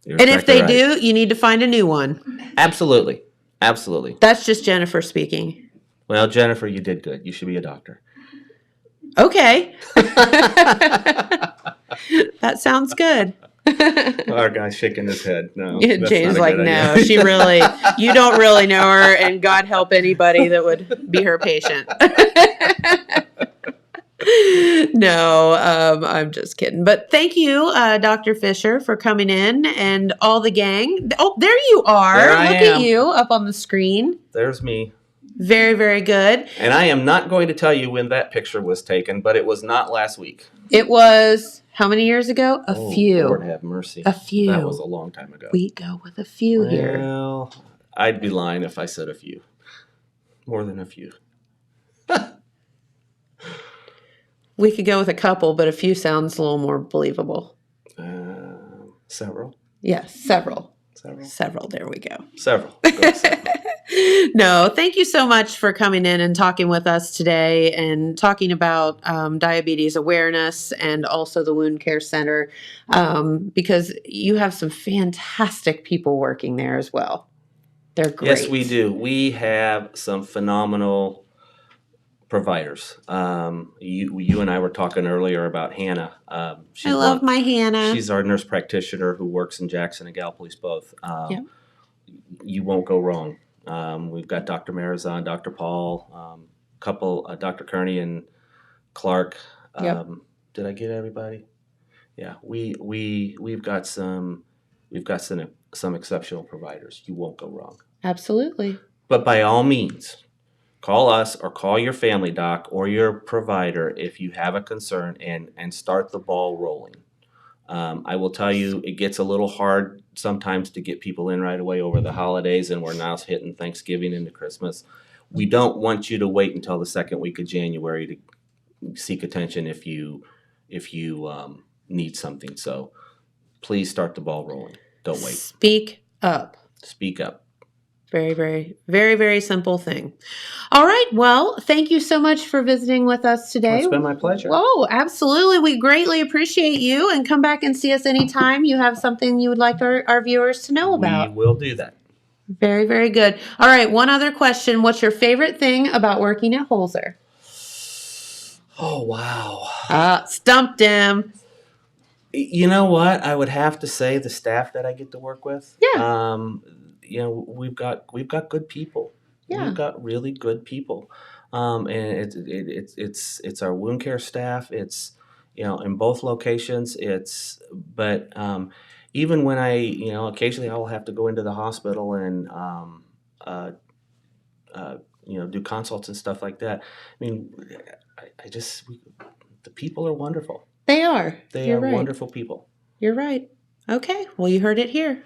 And if they do, you need to find a new one. Absolutely. Absolutely. That's just Jennifer speaking. Well, Jennifer, you did good. You should be a doctor. Okay. That sounds good. Our guy's shaking his head. No. Jane's like, no, she really, you don't really know her, and God help anybody that would be her patient. No, I'm just kidding. But thank you, Dr. Fisher, for coming in and all the gang. Oh, there you are. There I am. Look at you up on the screen. There's me. Very, very good. And I am not going to tell you when that picture was taken, but it was not last week. It was how many years ago? A few. Lord have mercy. A few. That was a long time ago. We go with a few here. Well, I'd be lying if I said a few. More than a few. We could go with a couple, but a few sounds a little more believable. Several. Yes, several. Several. There we go. Several. Go several. No, thank you so much for coming in and talking with us today and talking about diabetes awareness and also the Wound Care Center because you have some fantastic people working there as well. They're great. Yes, we do. We have some phenomenal providers. You and I were talking earlier about Hannah. I love my Hannah. She's our nurse practitioner who works in Jackson and Gallipolis both. Yep. You won't go wrong. We've got Dr. Marizon, Dr. Paul, Dr. Kearney and Clark. Yep. Did I get everybody? Yeah, we've got some exceptional providers. You won't go wrong. Absolutely. But by all means, call us or call your family doc or your provider if you have a concern and start the ball rolling. I will tell you, it gets a little hard sometimes to get people in right away over the holidays, and we're now hitting Thanksgiving into Christmas. we don't want you to wait until the second week of January to seek attention if you need something. So please start the ball rolling. Don't wait. Speak up. Speak up. Very, very, very, very simple thing. All right. Well, thank you so much for visiting with us today. It's been my pleasure. Oh, absolutely. We greatly appreciate you, and come back and see us anytime you have something you would like our viewers to know about. We will do that. Very, very good. All right. One other question. What's your favorite thing about working at Holzer? Oh, wow. Stumped him. You know what? I would have to say the staff that I get to work with. Yeah. We've got good people. Yeah. We've got really good people. And it's our wound care staff. It's, in both locations. But even when I, occasionally I'll have to go into the hospital and, do consults and stuff like that. I mean, the people are wonderful. They are. You're right. Wonderful people. You're right. Okay. Well, you heard it here.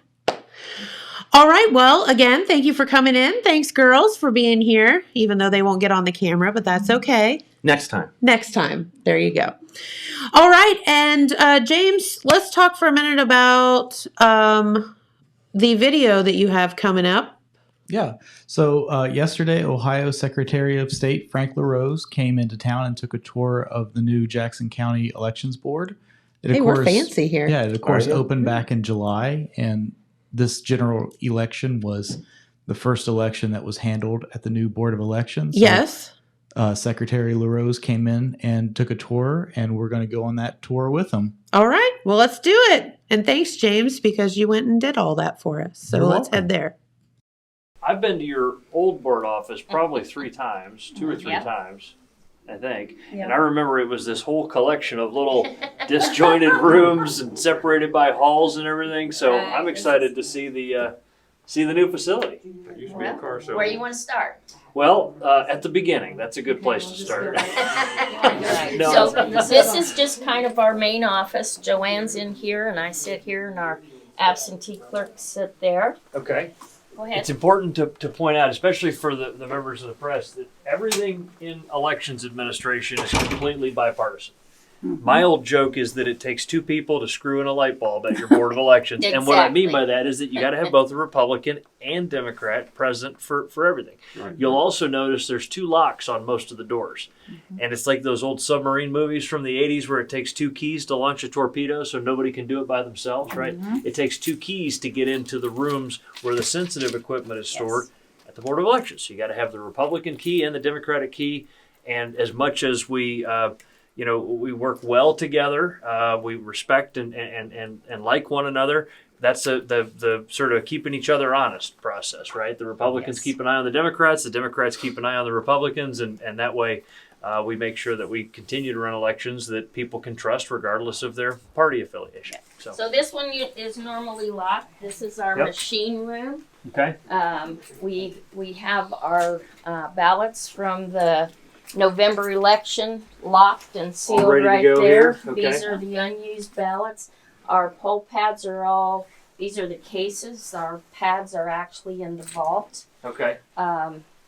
All right. Well, again, thank you for coming in. Thanks, girls, for being here, even though they won't get on the camera, but that's okay. Next time. Next time. There you go. All right. And James, let's talk for a minute about the video that you have coming up. Yeah. So yesterday, Ohio Secretary of State Frank LaRose came into town and took a tour of the new Jackson County Elections Board. We're fancy here. Yeah, it of course opened back in July, and this general election was the first election that was handled at the new Board of Elections. So, yes. Secretary LaRose came in and took a tour, and we're going to go on that tour with him. All right. Well, let's do it. And thanks, James, because you went and did all that for us. So let's head there. I've been to your old board office probably 3 times, 2 or 3 times, I think. Yep. And I remember it was this whole collection of little disjointed rooms and separated by halls and everything. So I'm excited to see the new facility. It used to be a car show. Where you want to start? Well, at the beginning. That's a good place to start. No. So this is just kind of our main office. Joanne's in here, and I sit here, and our absentee clerks sit there. Okay. Go ahead. It's important to point out, especially for the members of the press, that everything in elections administration is completely bipartisan. Mm-hmm. My old joke is that it takes 2 people to screw in a light bulb at your Board of Elections. Exactly. And what I mean by that is that you got to have both a Republican and Democrat present for everything. Right. You'll also notice there's 2 locks on most of the doors. Mm-hmm. And it's like those old submarine movies from the 80s where it takes 2 keys to launch a torpedo so nobody can do it by themselves, right? Mm-hmm. It takes 2 keys to get into the rooms where the sensitive equipment is stored at the Board of Elections. So you got to have the Republican key and the Democratic key. And as much as we we work well together. We respect and like one another. That's the sort of keeping each other honest process, right? The Republicans keep an eye on the Democrats keep an eye on the Republicans, and that way we make sure that we continue to run elections that people can trust regardless of their party affiliation. Yeah. So this one is normally locked. This is our machine room. Okay. We have our ballots from the November election locked and sealed right there. Okay. These are the unused ballots. Our poll pads are these are the cases. Our pads are actually in the vault. Okay.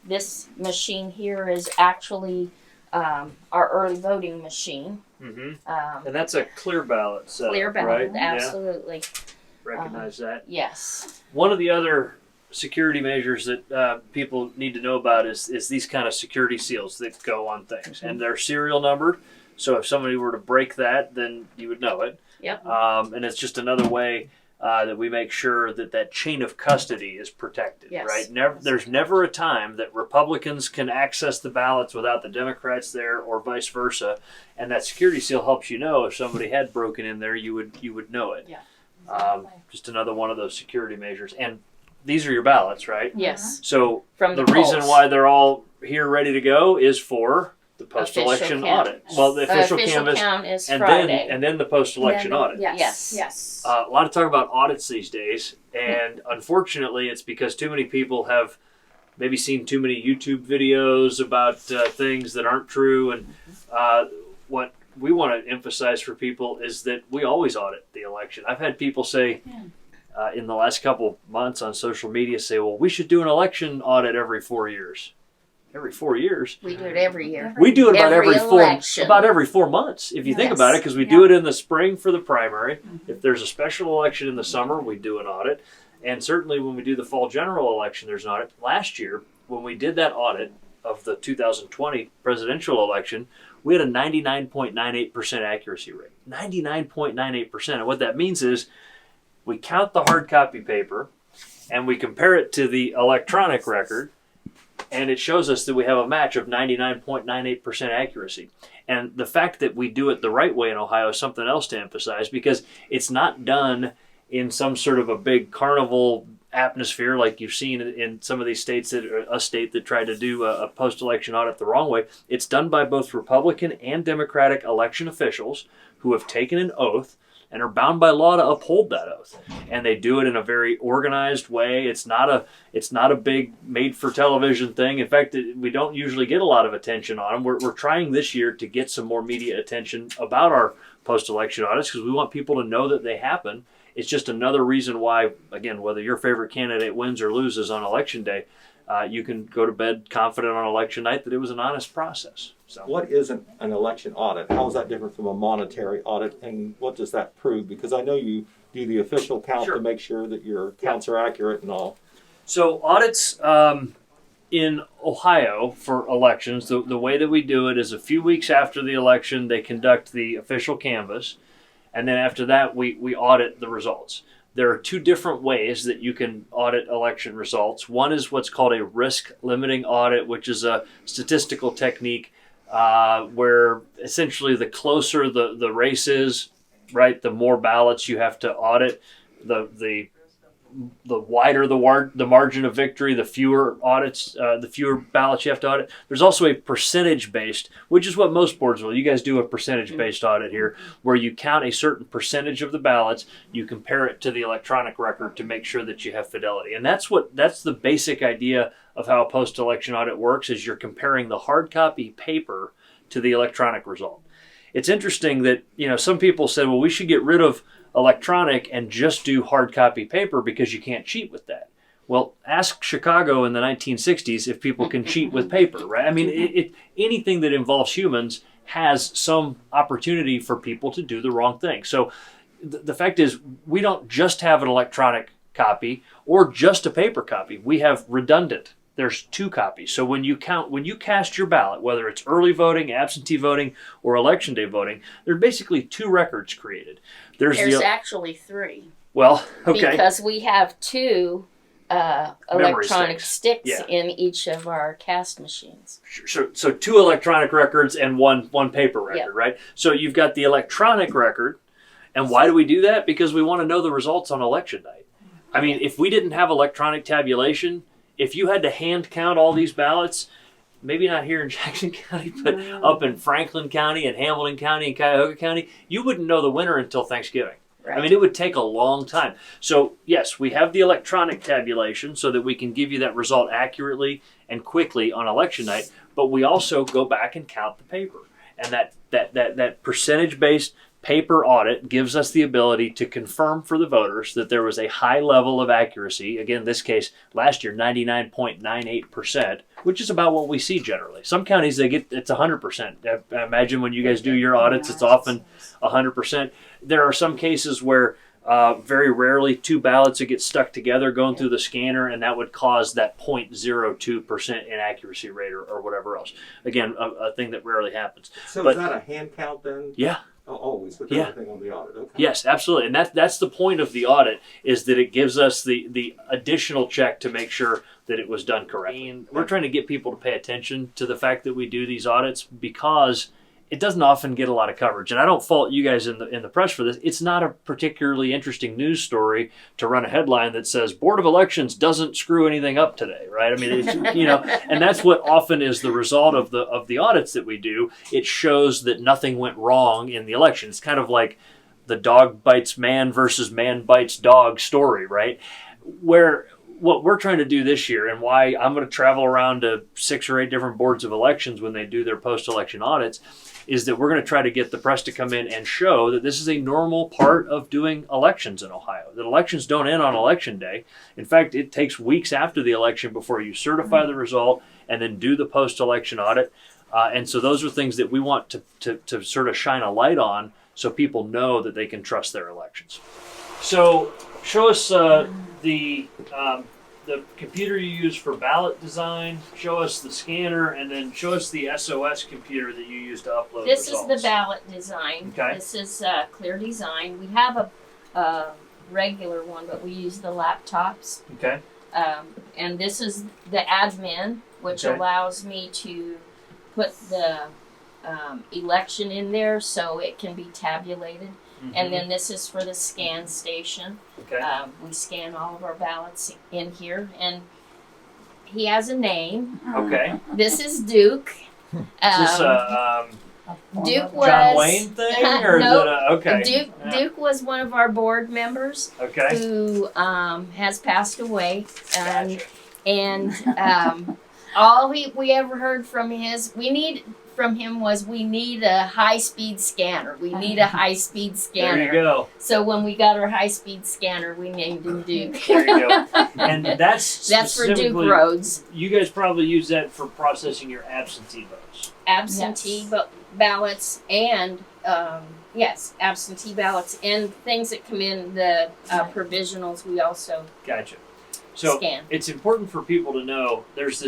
This machine here is actually our early voting machine. Mm-hmm. And that's a clear ballot setup, clear ballot, right? Absolutely. Recognize that. Yes. One of the other security measures that people need to know about is these kind of security seals that go on things. Mm-hmm. And they're serial numbered. So if somebody were to break that, then you would know it. Yep. And it's just another way that we make sure that chain of custody is protected, right? There's never a time that Republicans can access the ballots without the Democrats there, or vice versa. And that security seal helps you know if somebody had broken in there, you would know it. Yeah. Just another one of those security measures. And these are your ballots, right? Yes. So from the reason why they're all here ready to go is for the post-election audit. Well, the official canvass, count is and Friday. then the post-election audit. Yes. A lot of talk about audits these days, and unfortunately, it's because too many people have maybe seen too many YouTube videos about things that aren't true. And what we want to emphasize for people is that we always audit the election. I've had people say in the last couple months on social media say, well, we should do an election audit every 4 years. every 4 years. We do it every year. We do it about Every every 4 months, if you think Yes. about it, because we do it in the spring for the primary. If there's a special election in the summer, we do an audit. And certainly when we do the fall general election, there's an audit. Last year, when we did that audit of the 2020 presidential election, we had a 99.98% accuracy rate. 99.98%. And what that means is we count the hard copy paper and we compare it to the electronic record, and it shows us that we have a match of 99.98% accuracy. And the fact that we do it the right way in Ohio is something else to emphasize, because it's not done in some sort of a big carnival atmosphere like you've seen in some of these states, that are a state that tried to do a post-election audit the wrong way. It's done by both Republican and Democratic election officials who have taken an oath and are bound by law to uphold that oath. And they do it in a very organized way. It's not a big made-for-television thing. In fact, we don't usually get a lot of attention on them. We're trying this year to get some more media attention about our post-election audits, because we want people to know that they happen. It's just another reason why, again, whether your favorite candidate wins or loses on election day, you can go to bed confident on election night that it was an honest process. So, what is an election audit? How is that different from a monetary audit, and what does that prove? Because I know you do the official count Sure. to make sure that your counts are accurate and all. So audits in Ohio for elections, the way that we do it is a few weeks after the election, they conduct the official canvass. And then after that, we audit the results. There are two different ways that you can audit election results. One is what's called a risk limiting audit, which is a statistical technique where essentially the closer the race is, right, the more ballots you have to audit. The wider the margin of victory, the fewer audits, the fewer ballots you have to audit. There's also a percentage-based, which is what most boards will. You guys do a percentage-based audit here, where you count a certain percentage of the ballots, you compare it to the electronic record to make sure that you have fidelity. And that's the basic idea of how a post-election audit works, is you're comparing the hard copy paper to the electronic result. It's interesting that, some people said, well, we should get rid of electronic and just do hard copy paper because you can't cheat with that. Well, ask Chicago in the 1960s if people can cheat with paper, right? I mean, anything that involves humans has some opportunity for people to do the wrong thing. So the fact is, we don't just have an electronic copy or just a paper copy. We have redundant. There's two copies. So when you cast your ballot, whether it's early voting, absentee voting, or election day voting, there are basically two records created. There's actually three. Well, okay. Because we have two electronic sticks Yeah. in each of our cast machines. So two electronic records and one paper record, Yep. right? So you've got the electronic record. And why do we do that? Because we want to know the results on election night. I mean, if we didn't have electronic tabulation, if you had to hand count all these ballots, maybe not here in Jackson County, but up in Franklin County and Hamilton County and Cuyahoga County, you wouldn't know the winner until Thanksgiving. Right. I mean, it would take a long time. So, yes, we have the electronic tabulation so that we can give you that result accurately and quickly on election night, but we also go back and count the paper. And that percentage-based paper audit gives us the ability to confirm for the voters that there was a high level of accuracy. Again, in this case, last year, 99.98%, which is about what we see generally. Some counties, it's 100%. I imagine when you guys do your audits, it's often 100%. There are some cases where very rarely two ballots would get stuck together going through the scanner, and that would cause that 0.02% inaccuracy rate or whatever else. Again, a thing that rarely happens. So is that a hand count then? Yeah. Oh, always with Yeah. everything on the audit. Okay. Yes, absolutely. And that's the point of the audit, is that it gives us the additional check to make sure that it was done correctly. And we're trying to get people to pay attention to the fact that we do these audits, because it doesn't often get a lot of coverage. And I don't fault you guys in the press for this. It's not a particularly interesting news story to run a headline that says Board of Elections doesn't screw anything up today, right? I mean, it's, and that's what often is the result of the audits that we do. It shows that nothing went wrong in the election. It's kind of like the dog bites man versus man bites dog story, right? Where what we're trying to do this year, and why I'm going to travel around to 6 or 8 different boards of elections when they do their post-election audits, is that we're going to try to get the press to come in and show that this is a normal part of doing elections in Ohio, that elections don't end on election day. In fact, it takes weeks after the election before you certify the result and then do the post-election audit. And so those are things that we want to sort of shine a light on so people know that they can trust their elections. So show us the computer you use for ballot design, show us the scanner, and then show us the SOS computer that you use to upload This results. is the ballot design. Okay. This is Clear Design. We have a regular one, but we use the laptops. Okay. And this is the admin, which Okay. allows me to put the election in there so it can be tabulated. And then this is for the scan station. Okay. We scan all of our ballots in here, and he has a name. Okay. This is Duke. Is this Duke was John Wayne thing, or is Nope. it okay? Duke. Yeah. Duke was one of our board members Okay. who has passed away, Gotcha. and all we ever heard from him was we need a high-speed scanner. We need a high-speed scanner. There you go. So when we got our high-speed scanner, we named him Duke. There you go. And that's That's for Duke specifically- Roads. You guys probably use that for processing your absentee votes. Absentee ballots and absentee ballots and things that come in the provisionals. We also Gotcha. So scan. it's important for people to know there's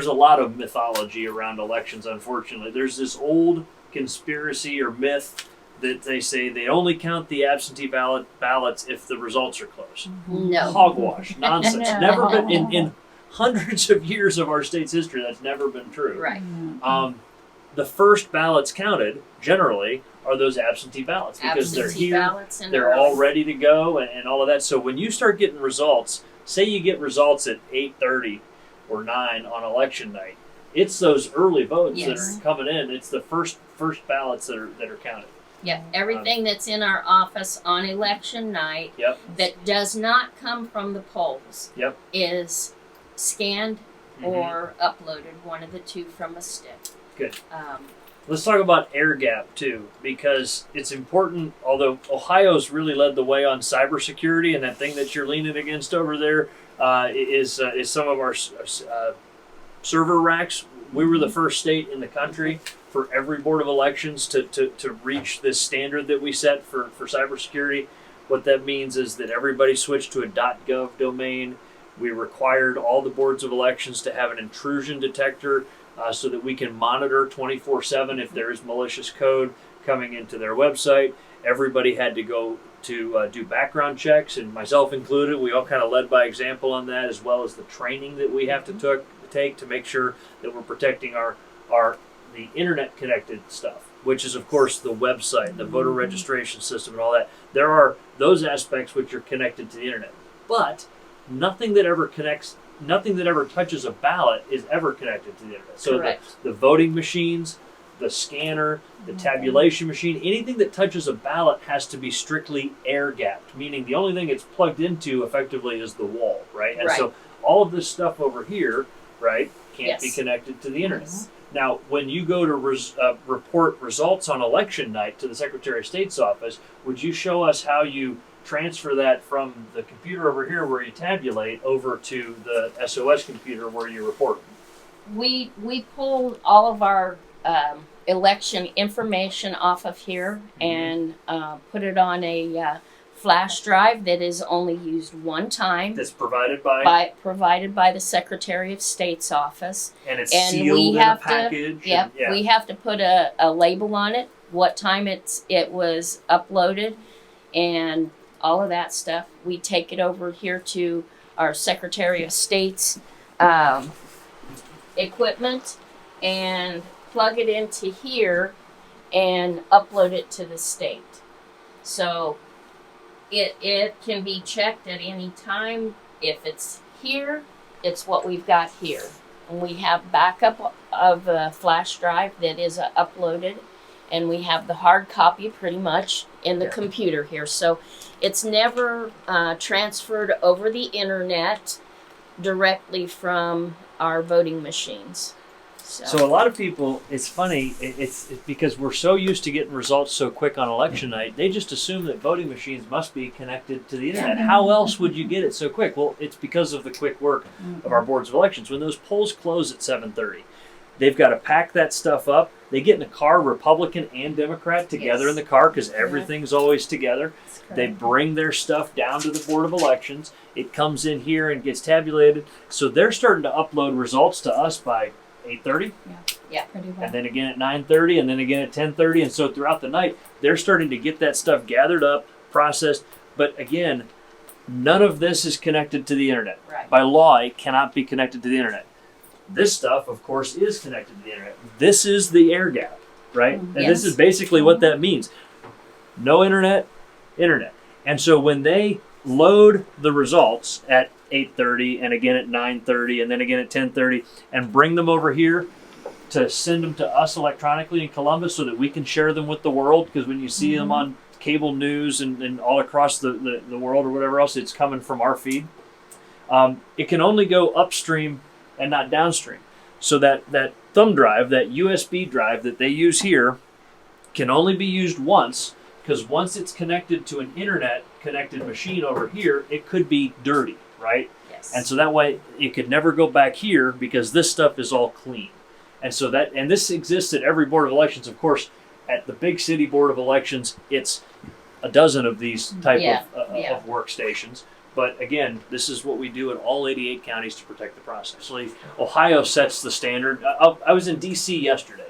a lot of mythology around elections, unfortunately. There's this old conspiracy or myth that they say they only count the absentee ballots if the results are close. No. Hogwash. Nonsense. No. Never been in hundreds of years of our state's history, that's never been true. Right. The first ballots counted, generally, are those absentee ballots because Absentee they're here, ballots and they're all ready to go and all of that. So when you start getting results, say you get results at 8:30 or 9 on election night, it's those early votes Yes. that are coming in. It's the first ballots that are counted. Yeah. Everything that's in our office on election night Yep. that does not come from the polls Yep. is scanned or uploaded, one of the two from a stick. Good. Let's talk about air gap too, because it's important. Although Ohio's really led the way on cybersecurity, and that thing that you're leaning against over there is some of our server racks. We were the first state in the country for every board of elections to reach this standard that we set for cybersecurity. What that means is that everybody switched to a .gov domain. We required all the boards of elections to have an intrusion detector so that we can monitor 24/7 if there is malicious code coming into their website. Everybody had to go to do background checks, and myself included. We all kind of led by example on that, as well as the training that we have to take to make sure that we're protecting the internet connected stuff, which is of course the website, the voter registration system, and all that. There are those aspects which are connected to the internet, but nothing that ever touches a ballot is ever connected to the internet. So Correct. the voting machines, the scanner, the tabulation machine, anything that touches a ballot has to be strictly air gapped, meaning the only thing it's plugged into effectively is the wall, right? And so all of this stuff over here, right, can't be connected to the internet. Now, when you go to report results on election night to the Secretary of State's office, would you show us how you transfer that from the computer over here where you tabulate over to the SOS computer where you report? We pull all of our election information off of here and put it on a flash drive that is only used one time. That's provided by Provided by the Secretary of State's office. and it's And sealed we in have a package. Yep. and- We have to put a label on it, what time it was uploaded, and all of that stuff. We take it over here to our Secretary of State's equipment and plug it into here and upload it to the state. So it can be checked at any time. If it's here, it's what we've got here. And we have backup of a flash drive that is uploaded, and we have the hard copy pretty much in the computer here. So it's never transferred over the internet directly from our voting machines. So a lot of people, it's funny, it's because we're so used to getting results so quick on election night, they just assume that voting machines must be connected to the internet. How else would you get it so quick? Well, it's because of the quick work of our boards of elections. When those polls close at 7:30, they've got to pack that stuff up. They get in a car, Republican and Democrat, together in the car because everything's always together. They bring their stuff down to the Board of Elections. It comes in here and gets tabulated. So they're starting to upload results to us by 8:30, Yeah, pretty well. and then again at 9:30, and then again at 10:30, and so throughout the night they're starting to get that stuff gathered up, processed. But again, none of this is connected to the internet. Right. By law, it cannot be connected to the internet. This stuff, of course, is connected to the internet. This is the air gap, right? And this is basically what that means. No internet, internet. And so when they load the results at 8:30 and again at 9:30 and then again at 10:30 and bring them over here to send them to us electronically in Columbus so that we can share them with the world, because when you see them on cable news and all across the world or whatever else, it's coming from our feed. It can only go upstream and not downstream. So that thumb drive, that USB drive that they use here, can only be used once, because once it's connected to an internet connected machine over here, it could be dirty, right? Yes. And so that way it could never go back here because this stuff is all clean. And so and this exists at every board of elections. Of course, at the big city board of elections, it's a dozen of these type of workstations. But again, this is what we do in all 88 counties to protect the process. Actually, Ohio sets the standard. I was in D.C. yesterday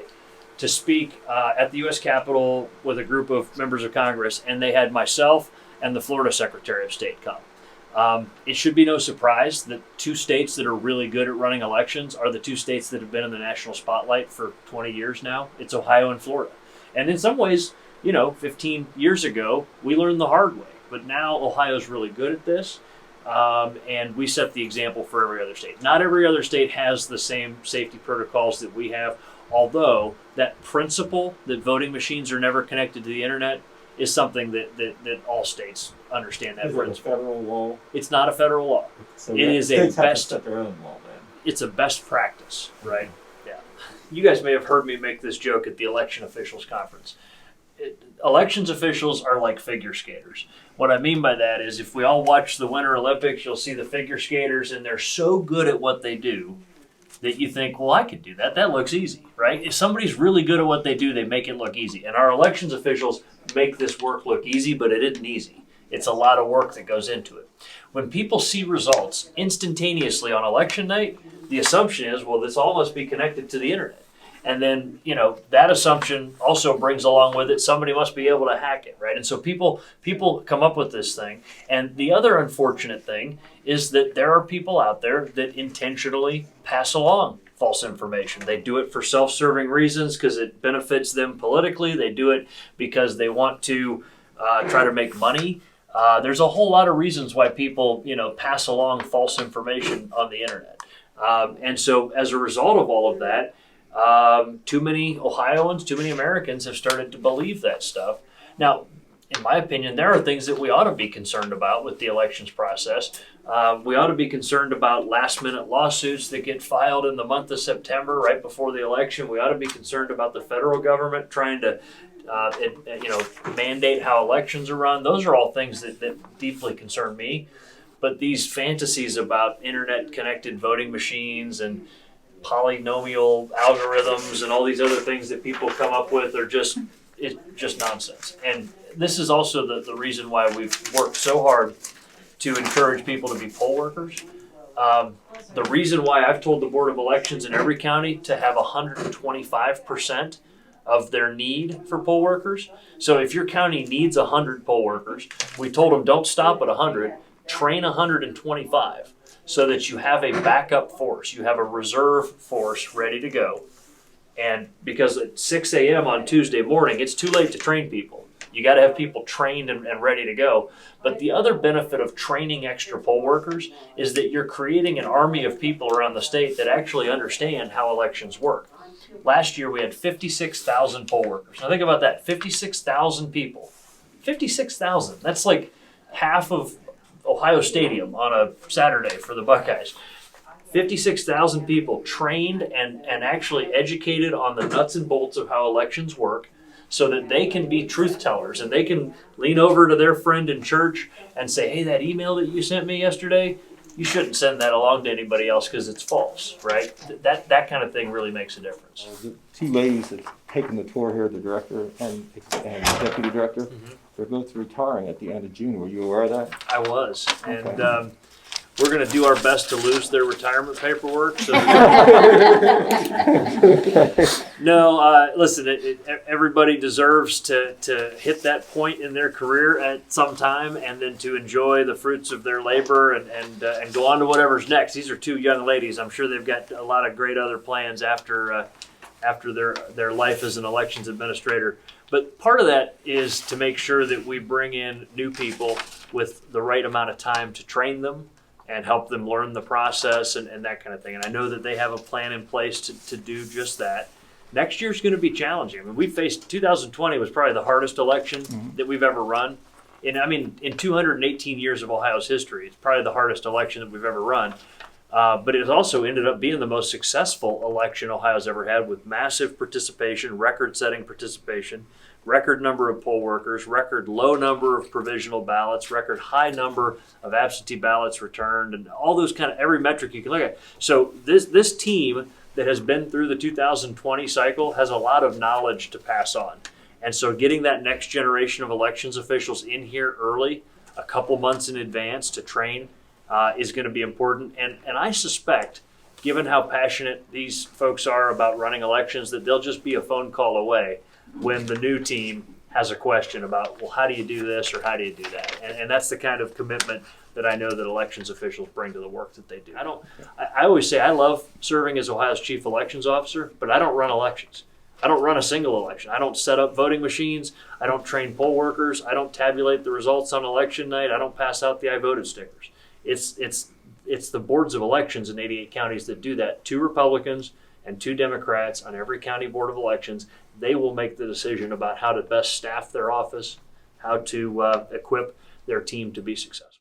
to speak at the U.S. Capitol with a group of members of Congress, and they had myself and the Florida Secretary of State come. It should be no surprise that two states that are really good at running elections are the two states that have been in the national spotlight for 20 years now. It's Ohio and Florida. And in some ways, 15 years ago, we learned the hard way. But now Ohio's really good at this, and we set the example for every other state. Not every other state has the same safety protocols that we have, although that principle that voting machines are never connected to the internet is something that all states understand that principle. Is it a federal law? It's not a federal law. So It is a states have to best- set their own law then. It's a best practice, right? Yeah. You guys may have heard me make this joke at the election officials conference. Elections officials are like figure skaters. What I mean by that is if we all watch the Winter Olympics, you'll see the figure skaters, and they're so good at what they do that you think, well, I could do that. That looks easy, right? If somebody's really good at what they do, they make it look easy. And our elections officials make this work look easy, but it isn't easy. It's a lot of work that goes into it. When people see results instantaneously on election night, the assumption is, well, this all must be connected to the internet. And then, that assumption also brings along with it, somebody must be able to hack it, right? And so people come up with this thing. And the other unfortunate thing is that there are people out there that intentionally pass along false information. They do it for self-serving reasons because it benefits them politically. They do it because they want to try to make money. There's a whole lot of reasons why people, pass along false information on the internet. And so as a result of all of that, too many Ohioans, too many Americans have started to believe that stuff. Now, in my opinion, there are things that we ought to be concerned about with the elections process. We ought to be concerned about last-minute lawsuits that get filed in the month of September, right before the election. We ought to be concerned about the federal government trying to, mandate how elections are run. Those are all things that deeply concern me. But these fantasies about internet-connected voting machines and polynomial algorithms and all these other things that people come up with are just nonsense. And this is also the reason why we've worked so hard to encourage people to be poll workers. The reason why I've told the Board of Elections in every county to have 125% of their need for poll workers. So if your county needs 100 poll workers, we told them don't stop at 100, train 125. So that you have a backup force, you have a reserve force ready to go. And because at 6 a.m. on Tuesday morning, it's too late to train people. You got to have people trained and ready to go. But the other benefit of training extra poll workers is that you're creating an army of people around the state that actually understand how elections work. Last year, we had 56,000 poll workers. Now think about that, 56,000 people. 56,000, that's like half of Ohio Stadium on a Saturday for the Buckeyes. 56,000 people trained and actually educated on the nuts and bolts of how elections work, so that they can be truth tellers and they can lean over to their friend in church and say, hey, that email that you sent me yesterday, you shouldn't send that along to anybody else because it's false, right? That kind of thing really makes a difference. The two ladies that taken the tour here, the director and deputy director, they're both retiring at the end of June. Were you aware of that? I was, Okay. and we're going to do our best to lose their retirement paperwork. So no, listen, everybody deserves to hit that point in their career at some time, and then to enjoy the fruits of their labor and go on to whatever's next. These are two young ladies. I'm sure they've got a lot of great other plans after their life as an elections administrator. But part of that is to make sure that we bring in new people with the right amount of time to train them and help them learn the process and that kind of thing. And I know that they have a plan in place to do just that. Next year's going to be challenging. I mean, we faced 2020 was probably the hardest election that we've ever run. In 218 years of Ohio's history, it's probably the hardest election that we've ever run. But it also ended up being the most successful election Ohio's ever had, with massive participation, record-setting participation, record number of poll workers, record low number of provisional ballots, record high number of absentee ballots returned, and all those kind of every metric you can look at. So this team that has been through the 2020 cycle has a lot of knowledge to pass on. And so getting that next generation of elections officials in here early, a couple months in advance to train, is going to be important. And I suspect, given how passionate these folks are about running elections, that they'll just be a phone call away when the new team has a question about, well, how do you do this or how do you do that? And that's the kind of commitment that I know that elections officials bring to the work that they do. I always say I love serving as Ohio's chief elections officer, but I don't run elections. I don't run a single election. I don't set up voting machines. I don't train poll workers. I don't tabulate the results on election night. I don't pass out the I voted stickers. It's the boards of elections in 88 counties that do that. 2 Republicans and 2 Democrats on every county board of elections. They will make the decision about how to best staff their office, how to equip their team to be successful.